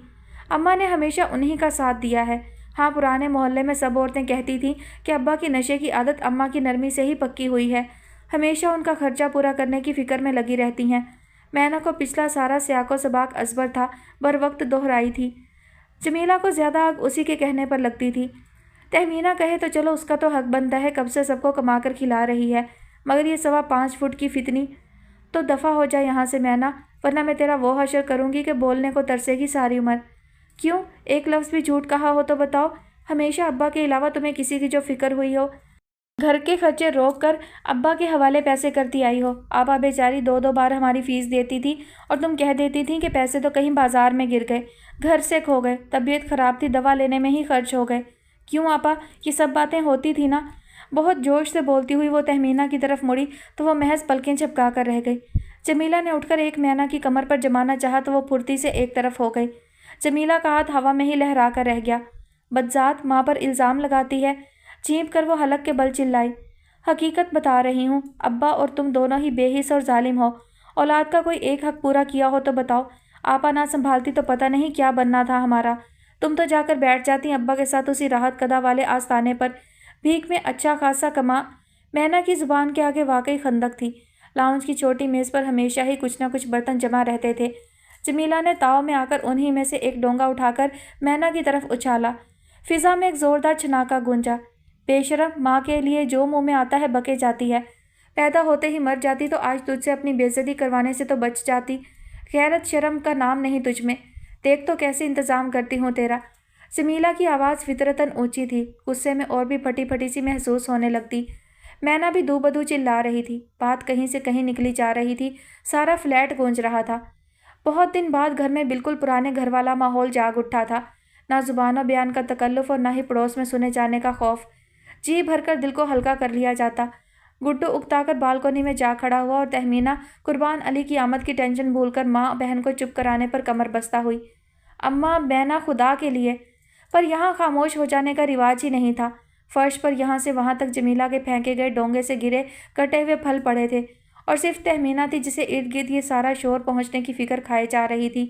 अम्मा ने हमेशा उन्हीं का साथ दिया है। हाँ, पुराने मोहल्ले में सब औरतें कहती थीं कि अब्बा की नशे की आदत अम्मा की नरमी से ही पक्की हुई है। हमेशा उनका खर्चा पूरा करने की फ़िक्र में लगी रहती हैं। मैना को पिछला सारा सियाको सबाक अजबर था, बर वक्त दोहराई थी। जमीला को ज़्यादा आग उसी के कहने पर लगती थी। तहमीना कहे तो चलो, उसका तो हक बनता है, कब से सबको कमा कर खिला रही है, मगर ये 5.25 फुट की फितनी। तो दफ़ा हो जाए यहाँ से मैना, वरना मैं तेरा वो हशर करूँगी कि बोलने को तरसेगी सारी उम्र। क्यों, एक लफ्ज़ भी झूठ कहा हो तो बताओ? हमेशा अब्बा के अलावा तुम्हें किसी की जो फ़िक्र हुई हो? घर के खर्चे रोक कर अब्बा के हवाले पैसे करती आई हो। आपा बेचारी 2-2 बार हमारी फ़ीस देती थी और तुम कह देती थी कि पैसे तो कहीं बाजार में गिर गए, घर से खो गए, तबीयत ख़राब थी, दवा लेने में ही खर्च हो गए। क्यों आपा, ये सब बातें होती थी ना? बहुत जोश से बोलती हुई वो तहमीना की तरफ मुड़ी तो वो महज पलकें झपका कर रह गई। जमीला ने उठकर एक मैना की कमर पर जमाना चाहा तो वो फुर्ती से एक तरफ हो गई। जमीला का हाथ हवा में ही लहरा कर रह गया। बदजात, माँ पर इल्ज़ाम लगाती है। चींप कर वो हलक के बल चिल्लाई। हकीकत बता रही हूँ, अब्बा और तुम दोनों ही बेहिस और जालिम हो। औलाद का कोई एक हक पूरा किया हो तो बताओ। आपा ना संभालती तो पता नहीं क्या बनना था हमारा। तुम तो जाकर बैठ जाती अब्बा के साथ उसी राहत कदा वाले आस्ताने पर, भीख में अच्छा खासा कमा। मैना की ज़ुबान के आगे वाकई खंदक थी। लाउंज की छोटी मेज़ पर हमेशा ही कुछ न कुछ बर्तन जमा रहते थे। जमीला ने ताव में आकर उन्हीं में से एक डोंगा उठाकर मैना की तरफ उछाला। फिज़ा में एक ज़ोरदार छनाका गूंजा। बेशरम, माँ के लिए जो मुंह में आता है बके जाती है। पैदा होते ही मर जाती तो आज तुझसे अपनी बेइज्जती करवाने से तो बच जाती। गैरत शर्म का नाम नहीं तुझ में। देख तो कैसे इंतज़ाम करती हूँ तेरा। जमीला की आवाज़ फितरतन ऊंची थी। गुस्से में और भी फटी फटी सी महसूस होने लगती। मैना भी दो बदू चिल्ला रही थी। बात कहीं से कहीं निकली जा रही थी। सारा फ्लैट गूंज रहा था। बहुत दिन बाद घर में बिल्कुल पुराने घर वाला माहौल जाग उठा था। ना जुबान बयान का तकल्लुफ़ और ना ही पड़ोस में सुने जाने का खौफ। जी भरकर दिल को हल्का कर लिया जाता। गुड्डू उकताकर बालकोनी में जा खड़ा हुआ और तहमीना कुर्बान अली की आमद की टेंशन भूलकर माँ बहन को चुप कराने पर कमर बस्ता हुई। अम्मा, मैना, खुदा के लिए। पर यहाँ खामोश हो जाने का रिवाज ही नहीं था। फर्श पर यहाँ से वहाँ तक जमीला के फेंके गए डोंगे से गिरे कटे हुए फल पड़े थे और सिर्फ तहमीना थी जिसे इर्द गिर्द ये सारा शोर पहुँचने की फिक्र खाए जा रही थी।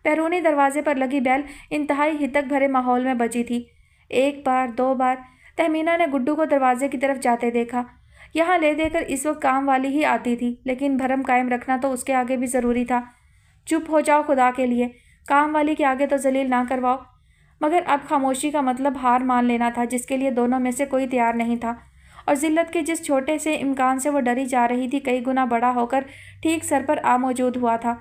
बैरूनी दरवाजे पर लगी बैल इंतहाई हितक भरे माहौल में बजी थी। 1 बार 2 बार तहमीना ने गुड्डू को दरवाजे की तरफ जाते देखा। यहाँ ले देकर इस वक्त काम वाली ही आती थी, लेकिन भरम कायम रखना तो उसके आगे भी ज़रूरी था। चुप हो जाओ खुदा के लिए, काम वाली के आगे तो जलील ना करवाओ। मगर अब खामोशी का मतलब हार मान लेना था, जिसके लिए दोनों में से कोई तैयार नहीं था। और जिल्लत के जिस छोटे से इम्कान से वो डरी जा रही थी, कई गुना बड़ा होकर ठीक सर पर आ मौजूद हुआ था।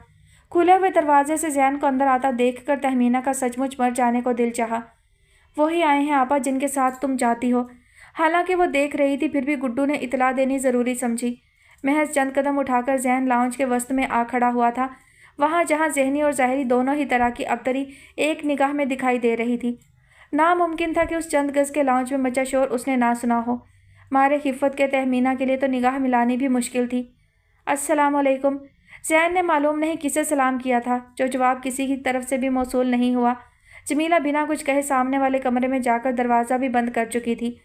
खुले हुए दरवाजे से जैन को अंदर आता देखकर तहमीना का सचमुच मर जाने को दिल चाहा। वही आए हैं आपा जिनके साथ तुम जाती हो। हालांकि वो देख रही थी, फिर भी गुड्डू ने इतला देनी ज़रूरी समझी। महज चंद कदम उठाकर जैन लाउंज के वस्त में आ खड़ा हुआ था, वहाँ जहाँ ज़हनी और ज़ाहिरी दोनों ही तरह की अबतरी एक निगाह में दिखाई दे रही थी। नामुमकिन था कि उस चंद गज़ के लाउंज में मचा शोर उसने ना सुना हो। मारे खिफ़त के तहमीना के लिए तो निगाह मिलानी भी मुश्किल थी। अस्सलाम वालेकुम। ज़ैन ने मालूम नहीं किसे सलाम किया था, जो जवाब किसी की तरफ से भी मौसूल नहीं हुआ। जमीला बिना कुछ कहे सामने वाले कमरे में जाकर दरवाज़ा भी बंद कर चुकी थी।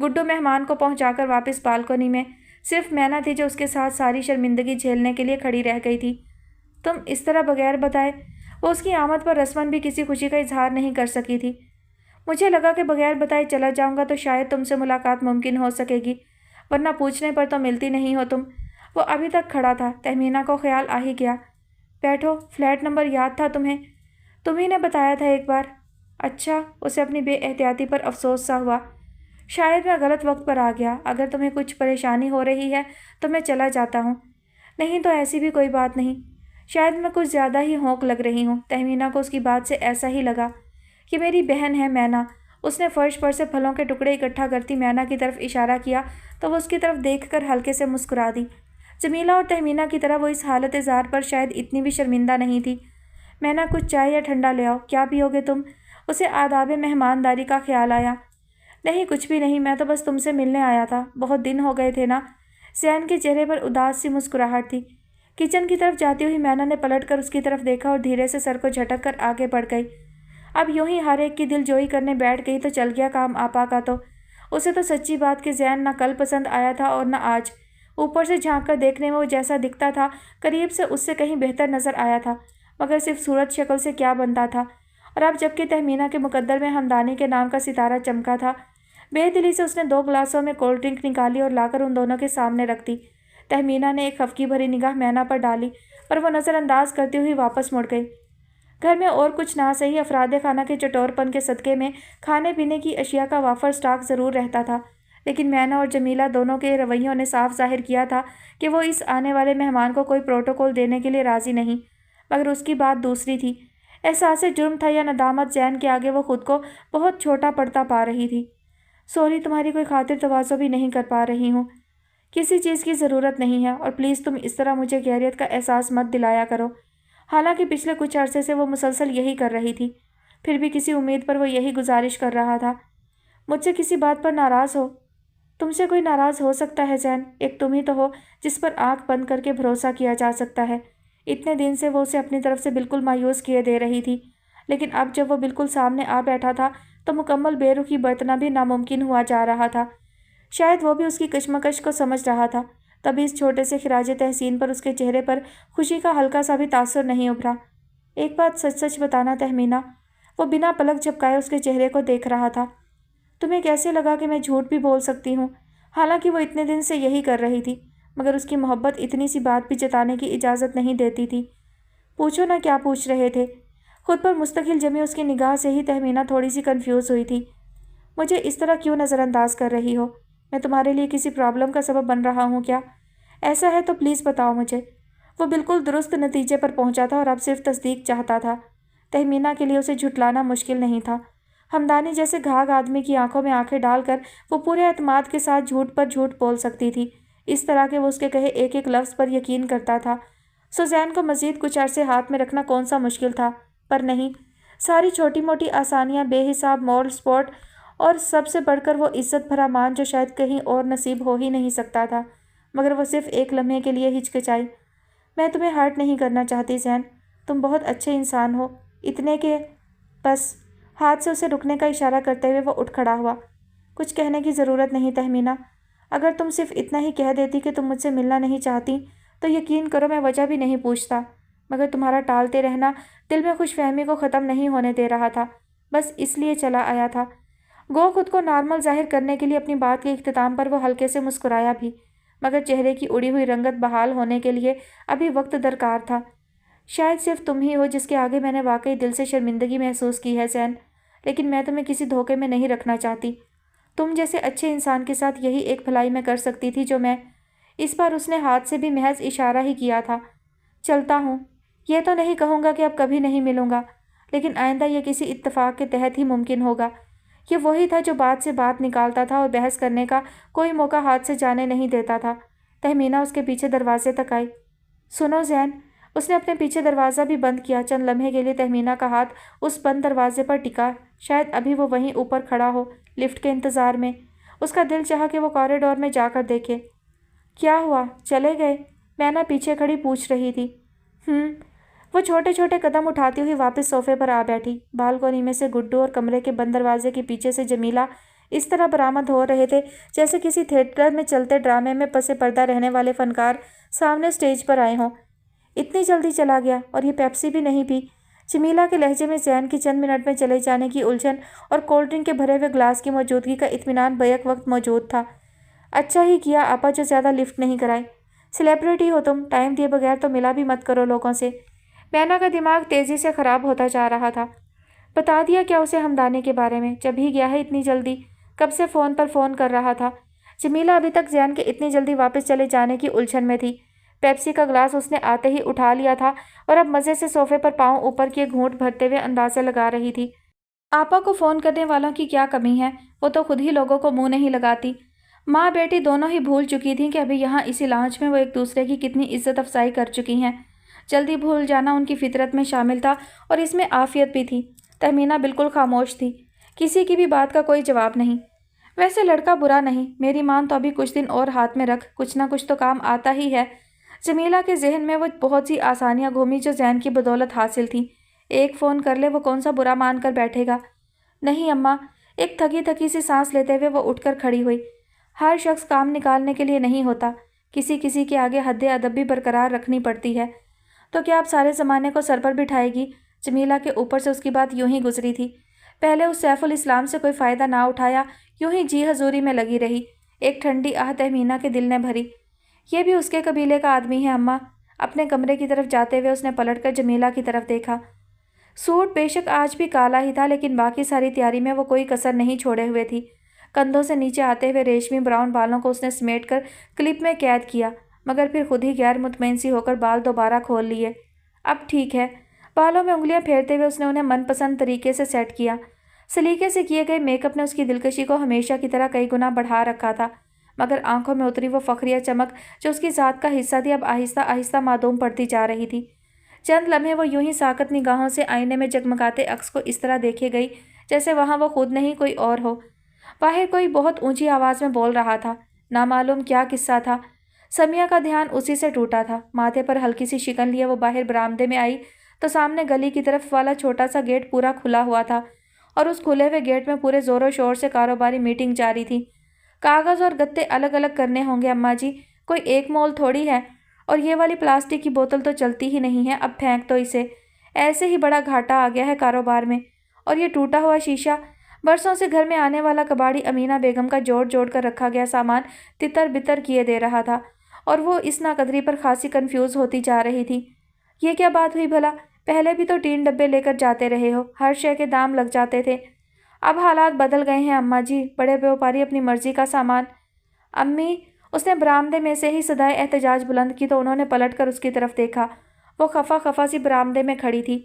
गुड्डू मेहमान को पहुंचाकर वापस बालकनी में सिर्फ मैना थी जो उसके साथ सारी शर्मिंदगी झेलने के लिए खड़ी रह गई थी। तुम इस तरह बगैर बताए? वो उसकी आमद पर रस्मन भी किसी खुशी का इजहार नहीं कर सकी थी। मुझे लगा कि बगैर बताए चला जाऊंगा तो शायद तुमसे मुलाकात मुमकिन हो सकेगी, वरना पूछने पर तो मिलती नहीं हो तुम। वो अभी तक खड़ा था। तहमीना को ख्याल आ ही गया। बैठो, फ्लैट नंबर याद था तुम्हें? तुम्ही ने बताया था एक बार। अच्छा, उसे अपनी बेएहतियाती पर अफसोस सा हुआ। शायद मैं गलत वक्त पर आ गया। अगर तुम्हें कुछ परेशानी हो रही है तो मैं चला जाता हूँ। नहीं तो ऐसी भी कोई बात नहीं। शायद मैं कुछ ज़्यादा ही होंक लग रही हूँ। तहमीना को उसकी बात से ऐसा ही लगा कि मेरी बहन है मैना। उसने फर्श पर से फलों के टुकड़े इकट्ठा करती मैना की तरफ इशारा किया तो वो उसकी तरफ देखकर हल्के से मुस्कुरा दी। जमीला और तहमीना की तरह वो इस हालत ज़ार पर शायद इतनी भी शर्मिंदा नहीं थी। मैना, कुछ चाय या ठंडा ले आओ। क्या पियोगे तुम? उसे आदाब मेहमानदारी का ख्याल आया। नहीं, कुछ भी नहीं, मैं तो बस तुमसे मिलने आया था। बहुत दिन हो गए थे ना। ज़ैन के चेहरे पर उदास सी मुस्कुराहट थी। किचन की तरफ जाती हुई मैना ने पलटकर उसकी तरफ देखा और धीरे से सर को झटक कर आगे बढ़ गई। अब यूं ही हर एक की दिलजोई करने बैठ गई तो चल गया काम आपा का। तो उसे तो सच्ची बात कि ज़ैन न कल पसंद आया था और न आज। ऊपर से झांक कर देखने में वो जैसा दिखता था करीब से उससे कहीं बेहतर नजर आया था, मगर सिर्फ सूरत शक्ल से क्या बनता था। और अब जबकि तहमीना के मुकद्दर में हमदानी के नाम का सितारा चमका था, बेदिली से उसने 2 गिलासों में कोल्ड ड्रिंक निकाली और लाकर उन दोनों के सामने रख दी। तहमीना ने एक खफकी भरी निगाह मैना पर डाली पर वो नज़रअंदाज करती हुई वापस मुड़ गई। घर में और कुछ ना सही अफराद खाना के चटोरपन के सदक़े में खाने पीने की अशिया का वाफर स्टॉक ज़रूर रहता था, लेकिन मैना और जमीला दोनों के रवैयों ने साफ जाहिर किया था कि वो इस आने वाले मेहमान को कोई प्रोटोकॉल देने के लिए राज़ी नहीं। मगर उसकी बात दूसरी थी। एहसास जुर्म था या नदामत, ज़ैन के आगे वो खुद को बहुत छोटा पड़ता पा रही थी। सॉरी, तुम्हारी कोई खातिर तवाज़ो भी नहीं कर पा रही हूँ। किसी चीज़ की ज़रूरत नहीं है और प्लीज़ तुम इस तरह मुझे खैरियत का एहसास मत दिलाया करो। हालांकि पिछले कुछ अरसे से वो मुसलसल यही कर रही थी, फिर भी किसी उम्मीद पर वो यही गुजारिश कर रहा था। मुझसे किसी बात पर नाराज़ हो? तुमसे कोई नाराज़ हो सकता है ज़ैन? एक तुम ही तो हो जिस पर आंख बंद करके भरोसा किया जा सकता है। इतने दिन से वो उसे अपनी तरफ से बिल्कुल मायूस किए दे रही थी, लेकिन अब जब वो बिल्कुल सामने आ बैठा था तो मुकम्मल बेरुखी बरतना भी नामुमकिन हुआ जा रहा था। शायद वो भी उसकी कशमकश को समझ रहा था, तभी इस छोटे से खिराज तहसीन पर उसके चेहरे पर खुशी का हल्का सा भी तासुर नहीं उभरा। एक बात सच सच बताना तहमीना, वो बिना पलक झपकाए उसके चेहरे को देख रहा था। तुम्हें कैसे लगा कि मैं झूठ भी बोल सकती हूँ? हालांकि वो इतने दिन से यही कर रही थी, मगर उसकी मोहब्बत इतनी सी बात भी जताने की इजाज़त नहीं देती थी। पूछो ना, क्या पूछ रहे थे? खुद पर मुस्तकिल जमी उसकी निगाह से ही तहमीना थोड़ी सी कन्फ्यूज़ हुई थी। मुझे इस तरह क्यों नज़रअंदाज कर रही हो? मैं तुम्हारे लिए किसी प्रॉब्लम का सबब बन रहा हूँ क्या? ऐसा है तो प्लीज़ बताओ मुझे। वो बिल्कुल दुरुस्त नतीजे पर पहुंचा था और अब सिर्फ तस्दीक चाहता था। तहमीना के लिए उसे झुटलाना मुश्किल नहीं था। हमदानी जैसे घाघ आदमी की आंखों में आंखें डालकर वो पूरे एतमाद के साथ झूठ पर झूठ बोल सकती थी। इस तरह के वो उसके कहे एक एक लफ्ज़ पर यकीन करता था। सुज़ैन को मज़ीद कुछ अरसे हाथ में रखना कौन सा मुश्किल था, पर नहीं। सारी छोटी मोटी आसानियाँ, बेहिसाब मॉरल सपोर्ट और सबसे बढ़कर वो इज्जत भरा मान जो शायद कहीं और नसीब हो ही नहीं सकता था, मगर वो सिर्फ एक लम्हे के लिए हिचकिचाई। मैं तुम्हें हर्ट नहीं करना चाहती ज़ैन, तुम बहुत अच्छे इंसान हो। इतने के बस। हाथ से उसे रुकने का इशारा करते हुए वो उठ खड़ा हुआ। कुछ कहने की ज़रूरत नहीं तहमीना। अगर तुम सिर्फ इतना ही कह देती कि तुम मुझसे मिलना नहीं चाहती तो यकीन करो मैं वजह भी नहीं पूछता, मगर तुम्हारा टालते रहना दिल में खुशफहमी को ख़त्म नहीं होने दे रहा था। बस इसलिए चला आया था। गो खुद को नॉर्मल जाहिर करने के लिए अपनी बात के इख्तिताम पर वो हल्के से मुस्कुराया भी, मगर चेहरे की उड़ी हुई रंगत बहाल होने के लिए अभी वक्त दरकार था। शायद सिर्फ तुम ही हो जिसके आगे मैंने वाकई दिल से शर्मिंदगी महसूस की है ज़ैन, लेकिन मैं तुम्हें किसी धोखे में नहीं रखना चाहती। तुम जैसे अच्छे इंसान के साथ यही एक भलाई मैं कर सकती थी जो मैं। इस बार उसने हाथ से भी महज इशारा ही किया था। चलता हूँ। यह तो नहीं कहूँगा कि अब कभी नहीं मिलूँगा, लेकिन आइंदा यह किसी इत्तेफाक के तहत ही मुमकिन होगा। ये वही था जो बात से बात निकालता था और बहस करने का कोई मौका हाथ से जाने नहीं देता था। तहमीना उसके पीछे दरवाजे तक आई। सुनो ज़ैन। उसने अपने पीछे दरवाज़ा भी बंद किया। चंद लम्हे के लिए तहमीना का हाथ उस बंद दरवाजे पर टिका। शायद अभी वो वहीं ऊपर खड़ा हो, लिफ्ट के इंतज़ार में। उसका दिल चाहा कि वो कॉरिडोर में जाकर देखे। क्या हुआ, चले गए? मैना पीछे खड़ी पूछ रही थी। वो छोटे छोटे कदम उठाती हुई वापस सोफे पर आ बैठी। बालकोनी में से गुड्डू और कमरे के बंद दरवाजे के पीछे से जमीला इस तरह बरामद हो रहे थे जैसे किसी थिएटर में चलते ड्रामे में पसे पर्दा रहने वाले फनकार सामने स्टेज पर आए हों। इतनी जल्दी चला गया, और ये पेप्सी भी नहीं पी। जमीला के लहजे में जैन की चंद मिनट में चले जाने की उलझन और कोल्ड ड्रिंक के भरे हुए ग्लास की मौजूदगी का इत्मीनान बैक वक्त मौजूद था। अच्छा ही किया आपा जो ज़्यादा लिफ्ट नहीं कराई। सेलिब्रिटी हो तुम, टाइम दिए बगैर तो मिला भी मत करो लोगों से। मैना का दिमाग तेज़ी से ख़राब होता जा रहा था। बता दिया क्या उसे हमदानी के बारे में? जब ही गया है इतनी जल्दी? कब से फ़ोन पर फ़ोन कर रहा था? जमीला अभी तक जैन के इतनी जल्दी वापस चले जाने की उलझन में थी। पेप्सी का ग्लास उसने आते ही उठा लिया था और अब मज़े से सोफे पर पाँव ऊपर किए घूंट भरते हुए अंदाज़ा लगा रही थी। आपा को फ़ोन करने वालों की क्या कमी है? वो तो खुद ही लोगों को मुँह नहीं लगाती। माँ बेटी दोनों ही भूल चुकी थीं कि अभी यहाँ इसी लांच में वो एक दूसरे की कितनी इज्जत अफजाई कर चुकी हैं। जल्दी भूल जाना उनकी फितरत में शामिल था और इसमें आफियत भी थी। तहमीना बिल्कुल खामोश थी, किसी की भी बात का कोई जवाब नहीं। वैसे लड़का बुरा नहीं, मेरी मान तो अभी कुछ दिन और हाथ में रख, कुछ ना कुछ तो काम आता ही है। जमीला के जहन में वो बहुत सी आसानियाँ घूमी जो जैन की बदौलत हासिल थी। एक फ़ोन कर ले, वो कौन सा बुरा मान कर बैठेगा। नहीं अम्मा। एक थकी थकी सी सांस लेते हुए वो उठकर खड़ी हुई। हर शख्स काम निकालने के लिए नहीं होता, किसी किसी के आगे हद अदब भी बरकरार रखनी पड़ती है। तो क्या आप सारे ज़माने को सर पर बिठाएगी? जमीला के ऊपर से उसकी बात यूं ही गुजरी थी। पहले उस सैफुल इस्लाम से कोई फ़ायदा ना उठाया, यूं ही जी हजूरी में लगी रही। एक ठंडी आह तहमीना के दिल ने भरी। ये भी उसके कबीले का आदमी है अम्मा। अपने कमरे की तरफ जाते हुए उसने पलटकर जमीला की तरफ देखा। सूट बेशक आज भी काला ही था, लेकिन बाकी सारी तैयारी में वो कोई कसर नहीं छोड़े हुए थी। कंधों से नीचे आते हुए रेशमी ब्राउन बालों को उसने समेट कर क्लिप में कैद किया, मगर फिर खुद ही गैर मुतमईन सी होकर बाल दोबारा खोल लिए। अब ठीक है। बालों में उंगलियां फेरते हुए उसने उन्हें मनपसंद तरीके से सेट किया। सलीके से किए गए मेकअप ने उसकी दिलकशी को हमेशा की तरह कई गुना बढ़ा रखा था, मगर आंखों में उतरी वो फखरिया चमक जो उसकी ज़ात का हिस्सा थी अब आहिस्ता आहिस्ता मादूम पड़ती जा रही थी। चंद लम्हे वो यूं ही साकत निगाहों से आईने में जगमगाते अक्स को इस तरह देखे गई जैसे वहाँ वो खुद नहीं कोई और हो। बाहर कोई बहुत ऊंची आवाज़ में बोल रहा था। नामालूम क्या किस्सा था। समिया का ध्यान उसी से टूटा था। माथे पर हल्की सी शिकन लिए वो बाहर बरामदे में आई तो सामने गली की तरफ वाला छोटा सा गेट पूरा खुला हुआ था और उस खुले हुए गेट में पूरे ज़ोरों शोर से कारोबारी मीटिंग जारी थी। कागज़ और गत्ते अलग अलग करने होंगे अम्मा जी, कोई एक मोल थोड़ी है। और ये वाली प्लास्टिक की बोतल तो चलती ही नहीं है, अब फेंक दो इसे। ऐसे ही बड़ा घाटा आ गया है कारोबार में। और ये टूटा हुआ शीशा, बरसों से घर में आने वाला कबाड़ी अमीना बेगम का जोड़ जोड़ कर रखा गया सामान तितर बितर किए दे रहा था और वो इस नाकदरी पर खासी कंफ्यूज होती जा रही थी। ये क्या बात हुई भला? पहले भी तो 3 डब्बे लेकर जाते रहे हो, हर शय के दाम लग जाते थे। अब हालात बदल गए हैं अम्मा जी, बड़े व्यापारी अपनी मर्जी का सामान। अम्मी, उसने बरामदे में से ही सदाए एहतजाज बुलंद की तो उन्होंने पलट कर उसकी तरफ देखा। वो खफा खफा सी बरामदे में खड़ी थी।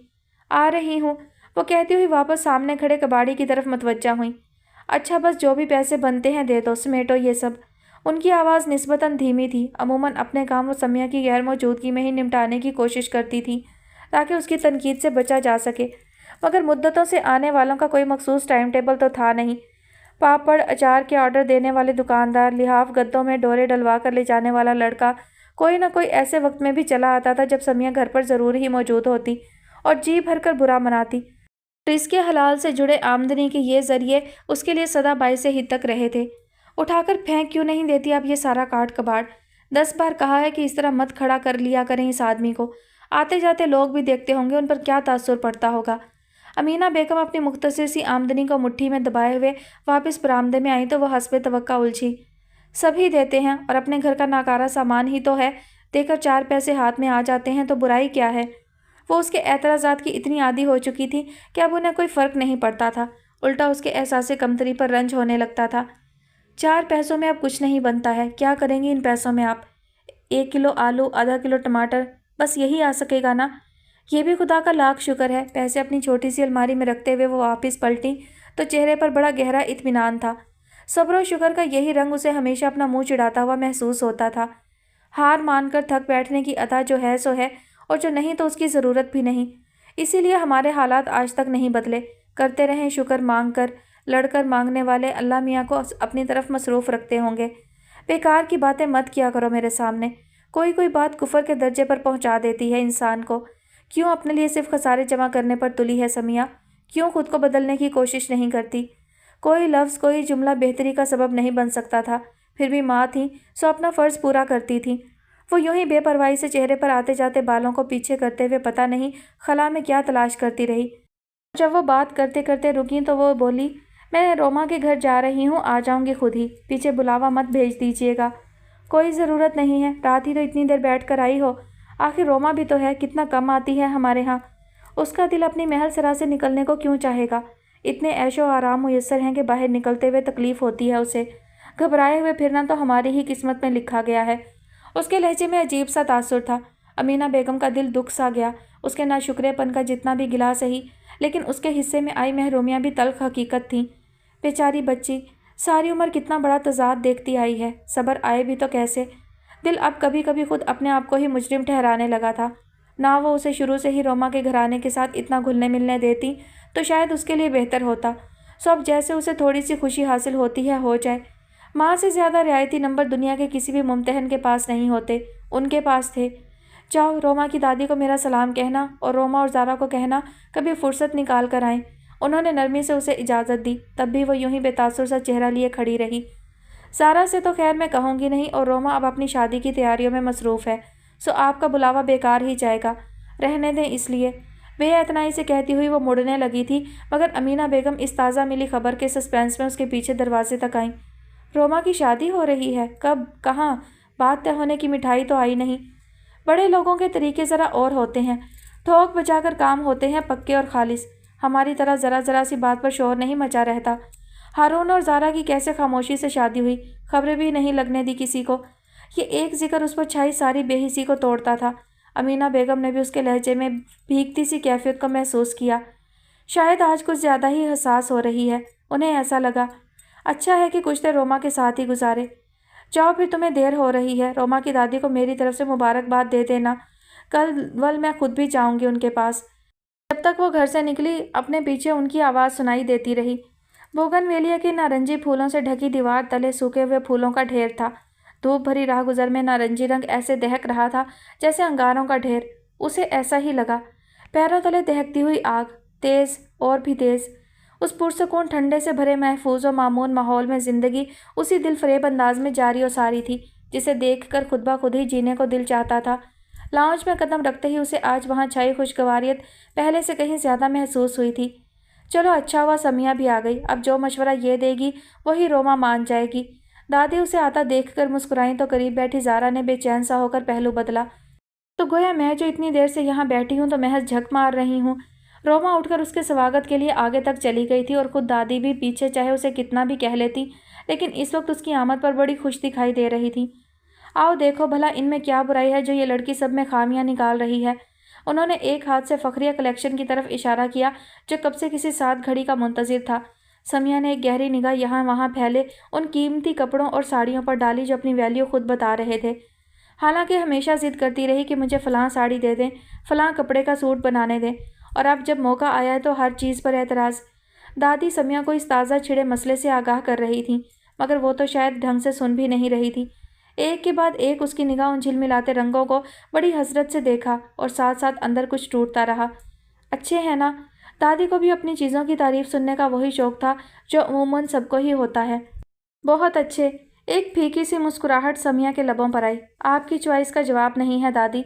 आ रही हूँ, वो कहती हुई वापस सामने खड़े कबाड़ी की तरफ मतवज्जा हुई। अच्छा बस जो भी पैसे बनते हैं दे दो, समेटो ये सब। उनकी आवाज़ निस्बतन धीमी थी। अमूमन अपने काम वो समिया की गैर मौजूदगी में ही निपटाने की कोशिश करती थी ताकि उसकी तनकीद से बचा जा सके, मगर मुद्दतों से आने वालों का कोई मखसूस टाइम टेबल तो था नहीं। पापड़ अचार के ऑर्डर देने वाले दुकानदार, लिहाफ गद्दों में डोरे डलवा कर ले जाने वाला लड़का, कोई ना कोई ऐसे वक्त में भी चला आता था जब समिया घर पर ज़रूर ही मौजूद होती और जी भर कर बुरा मनाती। रिज़्क़े हलाल से जुड़े आमदनी के ये ज़रिए उसके लिए सदा बाई से ही तक रहे थे। उठाकर फेंक क्यों नहीं देती आप ये सारा काट कबाड़? 10 बार कहा है कि इस तरह मत खड़ा कर लिया करें इस आदमी को। आते जाते लोग भी देखते होंगे, उन पर क्या तासुर पड़ता होगा। अमीना बेगम अपनी मुख्तसर सी आमदनी को मुट्ठी में दबाए हुए वापस बरामदे में आई तो वह हस्बे तवक्का उलझी। सभी देते हैं और अपने घर का नाकारा सामान ही तो है, देकर 4 पैसे हाथ में आ जाते हैं तो बुराई क्या है। वो उसके एतराज़ात की इतनी आदी हो चुकी थी कि अब उन्हें कोई फ़र्क नहीं पड़ता था, उल्टा उसके एहसास कमतरी पर रंज होने लगता था। 4 पैसों में अब कुछ नहीं बनता है, क्या करेंगी इन पैसों में आप? 1 किलो आलू, आधा किलो टमाटर, बस यही आ सकेगा ना? ये भी खुदा का लाख शुक्र है। पैसे अपनी छोटी सी अलमारी में रखते हुए वो वापस पलटी तो चेहरे पर बड़ा गहरा इत्मीनान था। सब्र और शुक्र का यही रंग उसे हमेशा अपना मुंह चिढ़ाता हुआ महसूस होता था। हार मानकर थक बैठने की अदा जो है सो है, और जो नहीं तो उसकी ज़रूरत भी नहीं। इसीलिए हमारे हालात आज तक नहीं बदले। करते रहें शुक्र मांग कर, लड़कर मांगने वाले अल्लाह मियाँ को अपनी तरफ मसरूफ़ रखते होंगे। बेकार की बातें मत किया करो मेरे सामने। कोई कोई बात कुफर के दर्जे पर पहुंचा देती है इंसान को। क्यों अपने लिए सिर्फ खसारे जमा करने पर तुली है समिया? क्यों खुद को बदलने की कोशिश नहीं करती? कोई लफ्ज़, कोई जुमला बेहतरी का सबब नहीं बन सकता था। फिर भी माँ थी, सो अपना फ़र्ज़ पूरा करती थी। वो यूं ही बेपरवाही से चेहरे पर आते जाते बालों को पीछे करते हुए पता नहीं खला में क्या तलाश करती रही। जब वो बात करते करते रुकी तो वो बोली, मैं रोमा के घर जा रही हूँ, आ जाऊँगी खुद ही, पीछे बुलावा मत भेज दीजिएगा। कोई ज़रूरत नहीं है, रात ही तो इतनी देर बैठ कर आई हो। आखिर रोमा भी तो है, कितना कम आती है हमारे यहाँ। उसका दिल अपनी महल सरा से निकलने को क्यों चाहेगा? इतने ऐशो आराम मुयस्सर हैं कि बाहर निकलते हुए तकलीफ़ होती है उसे। घबराए हुए फिरना तो हमारी ही किस्मत में लिखा गया है। उसके लहजे में अजीब सा तासुर था। अमीना बेगम का दिल दुख सा गया। उसके नाशुक्रेपन का जितना भी गिला सही, लेकिन उसके हिस्से में आई महरूमियाँ भी तल्ख हकीकत थीं। बेचारी बच्ची, सारी उम्र कितना बड़ा तज़ाद देखती आई है, सब्र आए भी तो कैसे। दिल अब कभी कभी खुद अपने आप को ही मुजरिम ठहराने लगा था। ना वो उसे शुरू से ही रोमा के घराने के साथ इतना घुलने मिलने देती तो शायद उसके लिए बेहतर होता। सो अब जैसे उसे थोड़ी सी खुशी हासिल होती है, हो जाए। माँ से ज़्यादा रियायती नंबर दुनिया के किसी भी मुमतहन के पास नहीं होते, उनके पास थे। जाओ, रोमा की दादी को मेरा सलाम कहना और रोमा और ज़ारा को कहना कभी फुर्सत निकाल कर आएँ। उन्होंने नरमी से उसे इजाज़त दी, तब भी वो यूं ही बेतासुर सा चेहरा लिए खड़ी रही। ज़ारा से तो खैर मैं कहूँगी नहीं, और रोमा अब अपनी शादी की तैयारियों में मसरूफ़ है, सो आपका बुलावा बेकार ही जाएगा, रहने दें इसलिए। बेएतनाई से कहती हुई वो मुड़ने लगी थी, मगर अमीना बेगम इस ताज़ा मिली खबर के सस्पेंस में उसके पीछे दरवाजे तक आईं। रोमा की शादी हो रही है? कब? कहाँ? बात तय होने की मिठाई तो आई नहीं। बड़े लोगों के तरीके ज़रा और होते हैं, ठोक बजाकर काम होते हैं पक्के और खालिस। हमारी तरह ज़रा ज़रा सी बात पर शोर नहीं मचा रहता। हारून और ज़ारा की कैसे खामोशी से शादी हुई, खबरें भी नहीं लगने दी किसी को। ये एक जिक्र उस पर छाई सारी बेहिसी को तोड़ता था। अमीना बेगम ने भी उसके लहजे में भीगती सी कैफियत को महसूस किया। शायद आज कुछ ज़्यादा ही हसास हो रही है, उन्हें ऐसा लगा। अच्छा है कि कुछ देर रोमा के साथ ही गुजारे। जाओ फिर, तुम्हें देर हो रही है। रोमा की दादी को मेरी तरफ से मुबारकबाद दे देना। कल वल मैं खुद भी जाऊंगी उनके पास। जब तक वो घर से निकली, अपने पीछे उनकी आवाज़ सुनाई देती रही। बोगनवेलिया के नारंगी फूलों से ढकी दीवार तले सूखे हुए फूलों का ढेर था। धूप भरी राह गुजर में नारंगी रंग ऐसे दहक रहा था जैसे अंगारों का ढेर। उसे ऐसा ही लगा। पैरों तले दहकती हुई आग, तेज़ और भी तेज़। उस पुरसकून ठंडे से भरे महफूज और मामून माहौल में ज़िंदगी उसी दिलफरेब अंदाज में जारी और सारी थी जिसे देखकर खुद ब खुद ही जीने को दिल चाहता था। लाउंज में कदम रखते ही उसे आज वहाँ छाई खुशगवारियत पहले से कहीं ज़्यादा महसूस हुई थी। चलो अच्छा हुआ समिया भी आ गई। अब जो मशवरा ये देगी वही रोमा मान जाएगी। दादी उसे आता देखकर मुस्कुराई तो करीब बैठी ज़ारा ने बेचैन सा होकर पहलू बदला। तो गोया मैं जो इतनी देर से यहाँ बैठी हूँ तो महज झक मार रही हूँ। रोमा उठकर उसके स्वागत के लिए आगे तक चली गई थी और खुद दादी भी पीछे, चाहे उसे कितना भी कह लेती, लेकिन इस वक्त उसकी आमद पर बड़ी खुश दिखाई दे रही थी। आओ देखो भला इनमें क्या बुराई है जो ये लड़की सब में खामियां निकाल रही है। उन्होंने एक हाथ से फखरिया कलेक्शन की तरफ इशारा किया जो कब से किसी साथ घड़ी का मुंतजिर था। समिया ने एक गहरी निगाह यहाँ वहाँ फैले उन कीमती कपड़ों और साड़ियों पर डाली जो अपनी वैल्यू खुद बता रहे थे। हालांकि हमेशा जिद करती रही कि मुझे फ़लाँ साड़ी दे दें, फ़लाँ कपड़े का सूट बनाने दें, और अब जब मौका आया है तो हर चीज़ पर एतराज़। दादी समिया को इस ताज़ा छिड़े मसले से आगाह कर रही थी, मगर वो तो शायद ढंग से सुन भी नहीं रही थी। एक के बाद एक उसकी निगाह उन झिलमिलाते रंगों को बड़ी हसरत से देखा और साथ साथ अंदर कुछ टूटता रहा। अच्छे हैं ना? दादी को भी अपनी चीज़ों की तारीफ़ सुनने का वही शौक़ था जो अमूमन सबको ही होता है। बहुत अच्छे। एक फीकी सी मुस्कुराहट समिया के लबों पर आई। आपकी चॉइस का जवाब नहीं है दादी,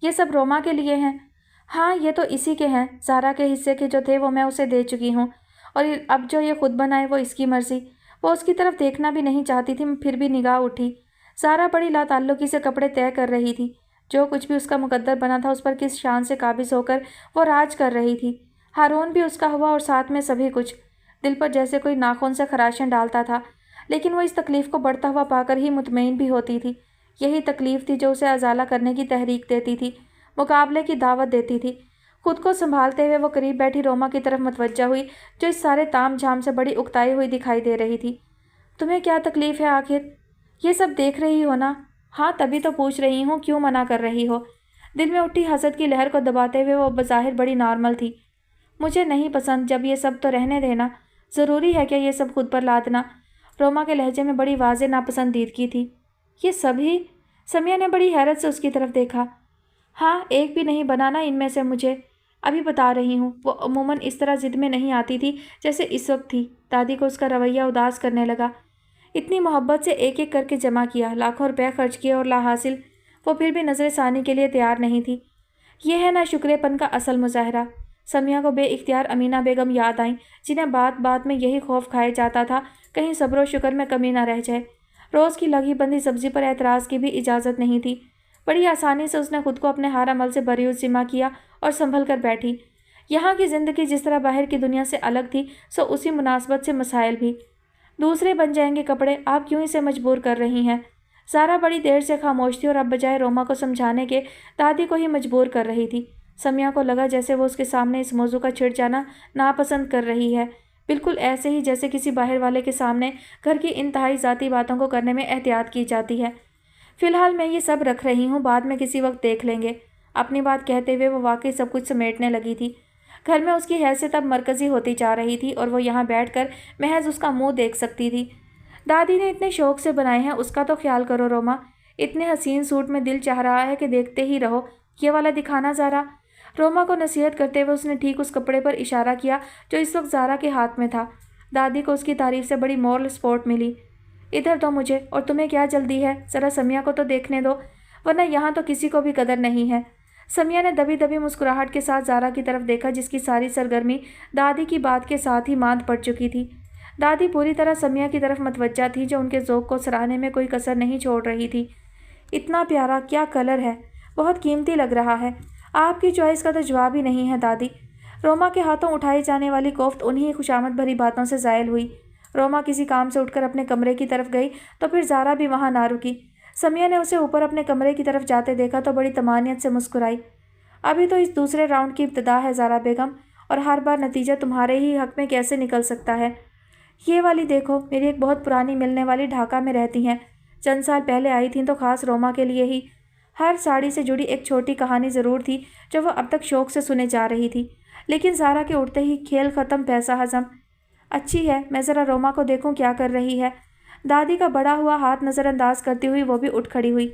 ये सब रोमा के लिए हैं। हाँ, ये तो इसी के हैं। ज़ारा के हिस्से के जो थे वो मैं उसे दे चुकी हूँ, और अब जो ये खुद बनाए वो इसकी मर्ज़ी। वो उसकी तरफ देखना भी नहीं चाहती थी, फिर भी निगाह उठी। ज़ारा बड़ी लाताल्लुकी से कपड़े तय कर रही थी। जो कुछ भी उसका मुकद्दर बना था उस पर किस शान से काबिज़ होकर वो राज कर रही थी। हारून भी उसका हुआ और साथ में सभी कुछ। दिल पर जैसे कोई नाखून से खराशें डालता था, लेकिन वो इस तकलीफ़ को बढ़ता हुआ पाकर ही मुतमईन भी होती थी। यही तकलीफ़ थी जो उसे अजाला करने की तहरीक देती थी, मुकाबले की दावत देती थी। खुद को संभालते हुए वो करीब बैठी रोमा की तरफ मतवज्जा हुई जो इस सारे ताम झाम से बड़ी उकताई हुई दिखाई दे रही थी। तुम्हें क्या तकलीफ़ है आखिर? ये सब देख रही हो ना? हाँ, तभी तो पूछ रही हूँ, क्यों मना कर रही हो? दिल में उठी हसद की लहर को दबाते हुए वो बज़ाहिर बड़ी नॉर्मल थी। मुझे नहीं पसंद जब ये सब, तो रहने देना। ज़रूरी है क्या ये सब खुद पर लादना? रोमा के लहजे में बड़ी वाज़ेह नापसंदीदगी थी। ये सभी? समिया ने बड़ी हैरत से उसकी तरफ देखा। हाँ, एक भी नहीं बनाना इनमें से मुझे, अभी बता रही हूँ। वो अमूमन इस तरह जिद में नहीं आती थी जैसे इस वक्त थी। दादी को उसका रवैया उदास करने लगा। इतनी मोहब्बत से एक एक करके जमा किया, लाखों रुपए खर्च किए और लाहासिल वो फिर भी नजर सानी के लिए तैयार नहीं थी। यह है ना शुक्रेपन का असल मुजाहरा। समिया को बेइख्तियार अमीना बेगम याद आई, जिन्हें बात बात में यही खौफ खाए जाता था कहीं सब्र शुक्र में कमी न रह जाए। रोज़ की लगी बंदी सब्जी पर एतराज़ की भी इजाज़त नहीं थी। बड़ी आसानी से उसने खुद को अपने हार अमल से बरियुस जिम्मा किया और संभल कर बैठी। यहाँ की ज़िंदगी जिस तरह बाहर की दुनिया से अलग थी, सो उसी मुनासबत से मसाइल भी। दूसरे बन जाएंगे कपड़े, आप क्यों इसे मजबूर कर रही हैं? ज़ारा बड़ी देर से खामोश थी और अब बजाय रोमा को समझाने के दादी को ही मजबूर कर रही थी। समिया को लगा जैसे वो उसके सामने इस मौजू का छिड़ जाना नापसंद कर रही है, बिल्कुल ऐसे ही जैसे किसी बाहर वाले के सामने घर की इंतहाई ज़ाती बातों को करने में एहतियात की जाती है। फ़िलहाल मैं ये सब रख रही हूँ, बाद में किसी वक्त देख लेंगे। अपनी बात कहते हुए वो वाकई सब कुछ समेटने लगी थी। घर में उसकी हैसियत अब मरकज़ी होती जा रही थी और वो यहाँ बैठकर महज उसका मुंह देख सकती थी। दादी ने इतने शौक से बनाए हैं, उसका तो ख्याल करो रोमा। इतने हसीन सूट में दिल चाह रहा है कि देखते ही रहो। ये वाला दिखाना ज़ारा। रोमा को नसीहत करते हुए उसने ठीक उस कपड़े पर इशारा किया जो इस वक्त ज़ारा के हाथ में था। दादी को उसकी तारीफ से बड़ी मॉरल सपोर्ट मिली। इधर दो मुझे, और तुम्हें क्या जल्दी है? ज़रा समिया को तो देखने दो, वरना यहाँ तो किसी को भी कदर नहीं है। समिया ने दबी दबी मुस्कुराहट के साथ ज़ारा की तरफ देखा, जिसकी सारी सरगर्मी दादी की बात के साथ ही मांद पड़ चुकी थी। दादी पूरी तरह समिया की तरफ मतवज्जा थी, जो उनके ज़ौक़ को सराहने में कोई कसर नहीं छोड़ रही थी। इतना प्यारा, क्या कलर है, बहुत कीमती लग रहा है। आपकी चॉइस का तो जवाब ही नहीं है दादी। रोमा के हाथों उठाई जाने वाली कोफ्त उन्हीं खुशामद भरी बातों से ज़ायल हुई। रोमा किसी काम से उठकर अपने कमरे की तरफ गई तो फिर ज़ारा भी वहाँ ना रुकी। समिया ने उसे ऊपर अपने कमरे की तरफ जाते देखा तो बड़ी तमानियत से मुस्कुराई। अभी तो इस दूसरे राउंड की इब्तिदा है ज़ारा बेगम, और हर बार नतीजा तुम्हारे ही हक में कैसे निकल सकता है। ये वाली देखो, मेरी एक बहुत पुरानी मिलने वाली ढाका में रहती हैं। चंद साल पहले आई थी तो ख़ास रोमा के लिए ही। हर साड़ी से जुड़ी एक छोटी कहानी ज़रूर थी जो वह अब तक शौक़ से सुने जा रही थी। लेकिन ज़ारा के उठते ही खेल ख़त्म, पैसा हज़म। अच्छी है, मैं ज़रा रोमा को देखूं क्या कर रही है। दादी का बड़ा हुआ हाथ नज़रअंदाज करती हुई वो भी उठ खड़ी हुई।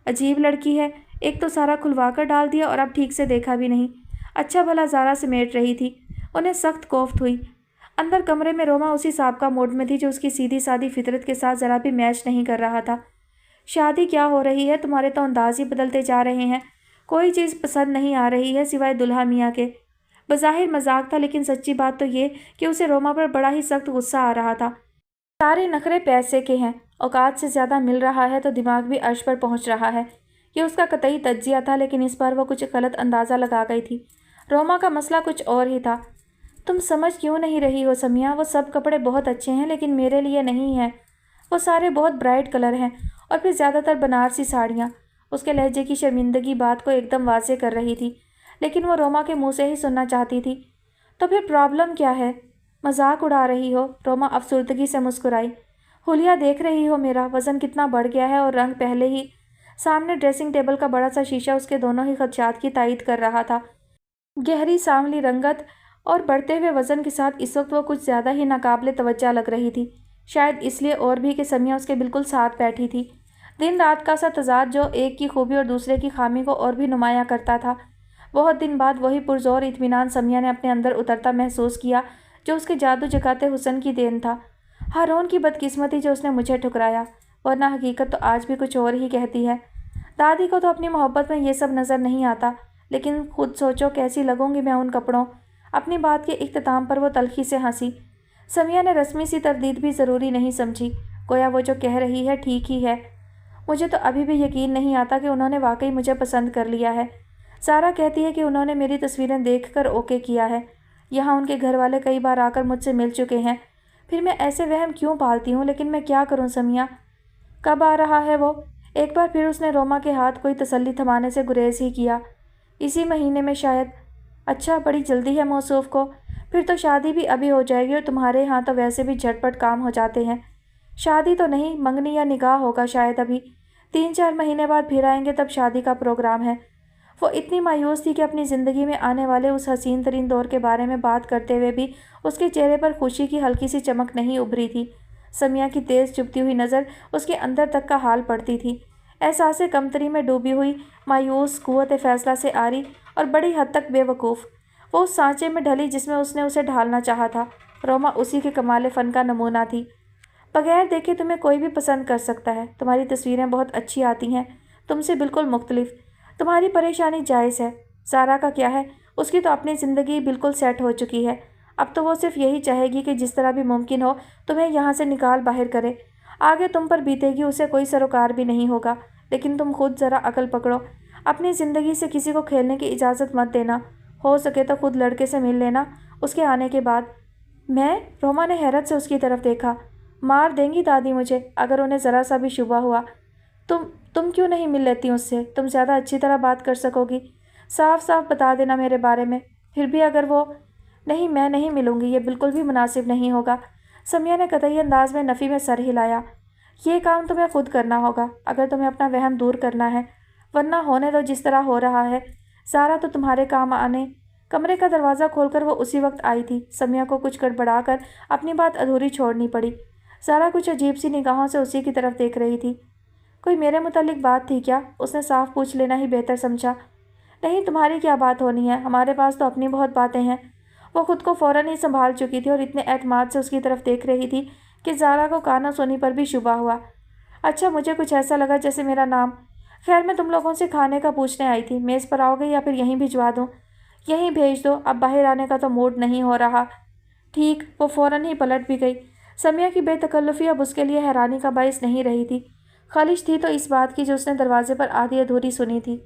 अजीब लड़की है, एक तो सारा खुलवा कर डाल दिया और अब ठीक से देखा भी नहीं। अच्छा भला ज़ारा समेट रही थी, उन्हें सख्त कोफ्त हुई। अंदर कमरे में रोमा उसी साबका मोड में थी जो उसकी सीधी सादी फितरत के साथ ज़रा भी मैच नहीं कर रहा था। शादी क्या हो रही है, तुम्हारे तो अंदाज ही बदलते जा रहे हैं। कोई चीज़ पसंद नहीं आ रही है सिवाय दुल्हा मियाँ के। बज़ाहिर मजाक था, लेकिन सच्ची बात तो ये कि उसे रोमा पर बड़ा ही सख्त गुस्सा आ रहा था। सारे नखरे पैसे के हैं, औकात से ज़्यादा मिल रहा है तो दिमाग भी अर्श पर पहुंच रहा है। ये उसका कतई तज्जिया था, लेकिन इस बार वो कुछ गलत अंदाज़ा लगा गई थी। रोमा का मसला कुछ और ही था। तुम समझ क्यों नहीं रही हो समिया? वो सब कपड़े बहुत अच्छे हैं लेकिन मेरे लिए नहीं हैं। वो सारे बहुत ब्राइट कलर हैं और फिर ज़्यादातर बनारसी साड़ियाँ। उसके लहजे की शर्मिंदगी बात को एकदम वाज़े कर रही थी, लेकिन वो रोमा के मुंह से ही सुनना चाहती थी। तो फिर प्रॉब्लम क्या है? मजाक उड़ा रही हो? रोमा अफसुर्दगी से मुस्कुराई। हुलिया देख रही हो मेरा वज़न कितना बढ़ गया है, और रंग पहले ही। सामने ड्रेसिंग टेबल का बड़ा सा शीशा उसके दोनों ही खदशात की तायद कर रहा था। गहरी सांवली रंगत और बढ़ते हुए वज़न के साथ इस वक्त वो कुछ ज़्यादा ही नाकाबिले तवज्जो लग रही थी। शायद इसलिए और भी कि समिया उसके बिल्कुल साथ बैठी थी। दिन रात का सा तजाद जो एक की खूबी और दूसरे की खामी को और भी नुमाया करता था। बहुत दिन बाद वही पुरजोर इत्मीनान समिया ने अपने अंदर उतरता महसूस किया जो उसके जादू जगाते हुस्न की देन था। हारून की बदकिस्मती जो उसने मुझे ठुकराया, वरना हकीकत तो आज भी कुछ और ही कहती है। दादी को तो अपनी मोहब्बत में ये सब नज़र नहीं आता, लेकिन खुद सोचो कैसी लगूंगी मैं उन कपड़ों। अपनी बात के इख्तिताम पर वो तल्खी से हंसी। समिया ने रस्मी सी तरदीद भी ज़रूरी नहीं समझी, गोया वो जो कह रही है ठीक ही है। मुझे तो अभी भी यकीन नहीं आता कि उन्होंने वाकई मुझे पसंद कर लिया है। सारा कहती है कि उन्होंने मेरी तस्वीरें देखकर ओके किया है। यहाँ उनके घर वाले कई बार आकर मुझसे मिल चुके हैं। फिर मैं ऐसे वहम क्यों पालती हूँ? लेकिन मैं क्या करूँ समिया? कब आ रहा है वो? एक बार फिर उसने रोमा के हाथ कोई तसल्ली थमाने से गुरेज ही किया। इसी महीने में शायद। अच्छा, बड़ी जल्दी है मौसूफ को। फिर तो शादी भी अभी हो जाएगी, और तुम्हारे यहाँ तो वैसे भी झटपट काम हो जाते हैं। शादी तो नहीं, मंगनी या निकाह होगा शायद अभी। 3-4 महीने बाद फिर आएंगे, तब शादी का प्रोग्राम है। वो इतनी मायूस थी कि अपनी ज़िंदगी में आने वाले उस हसीन तरीन दौर के बारे में बात करते हुए भी उसके चेहरे पर खुशी की हल्की सी चमक नहीं उभरी थी। समिया की तेज़ चुभती हुई नज़र उसके अंदर तक का हाल पड़ती थी। एहसास कमतरी में डूबी हुई, मायूस, कुव्वत फैसला से आरी और बड़ी हद तक बेवकूफ़। वो उस सांचे में ढली जिसमें उसने उसे ढालना चाहा था। रोमा उसी के कमाल फ़न का नमूना थी। बगैर देखे तुम्हें कोई भी पसंद कर सकता है। तुम्हारी तस्वीरें बहुत अच्छी आती हैं, तुमसे बिल्कुल मुख्तलिफ। तुम्हारी परेशानी जायज़ है। ज़ारा का क्या है, उसकी तो अपनी ज़िंदगी बिल्कुल सेट हो चुकी है। अब तो वो सिर्फ यही चाहेगी कि जिस तरह भी मुमकिन हो तुम्हें यहाँ से निकाल बाहर करे। आगे तुम पर बीतेगी उसे कोई सरोकार भी नहीं होगा। लेकिन तुम खुद ज़रा अकल पकड़ो। अपनी ज़िंदगी से किसी को खेलने की इजाज़त मत देना। हो सके तो खुद लड़के से मिल लेना उसके आने के बाद। मैं? रोमा ने हैरत से उसकी तरफ देखा। मार देंगी दादी मुझे अगर उन्हें ज़रा सा भी शुबा हुआ। तुम क्यों नहीं मिल लेती उससे? तुम ज़्यादा अच्छी तरह बात कर सकोगी। साफ साफ बता देना मेरे बारे में। फिर भी अगर वो नहीं, मैं नहीं मिलूँगी, ये बिल्कुल भी मुनासिब नहीं होगा। समिया ने कतई अंदाज में नफ़ी में सर हिलाया। ये काम तुम्हें खुद करना होगा अगर तुम्हें अपना वहम दूर करना है, वरना होने दो जिस तरह हो रहा है। सारा तो तुम्हारे काम आने। कमरे का दरवाज़ा खोलकर वो उसी वक्त आई थी। समिया को कुछ गड़बड़ा कर अपनी बात अधूरी छोड़नी पड़ी। सारा कुछ अजीब सी निगाहों से उसी की तरफ देख रही थी। कोई मेरे मुतालिक बात थी क्या? उसने साफ पूछ लेना ही बेहतर समझा। नहीं, तुम्हारी क्या बात होनी है, हमारे पास तो अपनी बहुत बातें हैं। वो खुद को फ़ौरन ही संभाल चुकी थी और इतने एतमाद से उसकी तरफ देख रही थी कि ज़ारा को काना सुनी पर भी शुबा हुआ। अच्छा, मुझे कुछ ऐसा लगा जैसे मेरा नाम। खैर, मैं तुम लोगों से खाने का पूछने आई थी। मेज़ पर आओगे या फिर यहीं भिजवा दूँ? यहीं भेज दो, अब बाहर आने का तो मूड नहीं हो रहा। ठीक। वो फ़ौरन ही पलट भी गई। समिया की बेतकल्लुफ़ी अब उसके लिए हैरानी का बाइस नहीं रही थी, खालिश थी तो इस बात की जो उसने दरवाजे पर आधी अधूरी सुनी थी।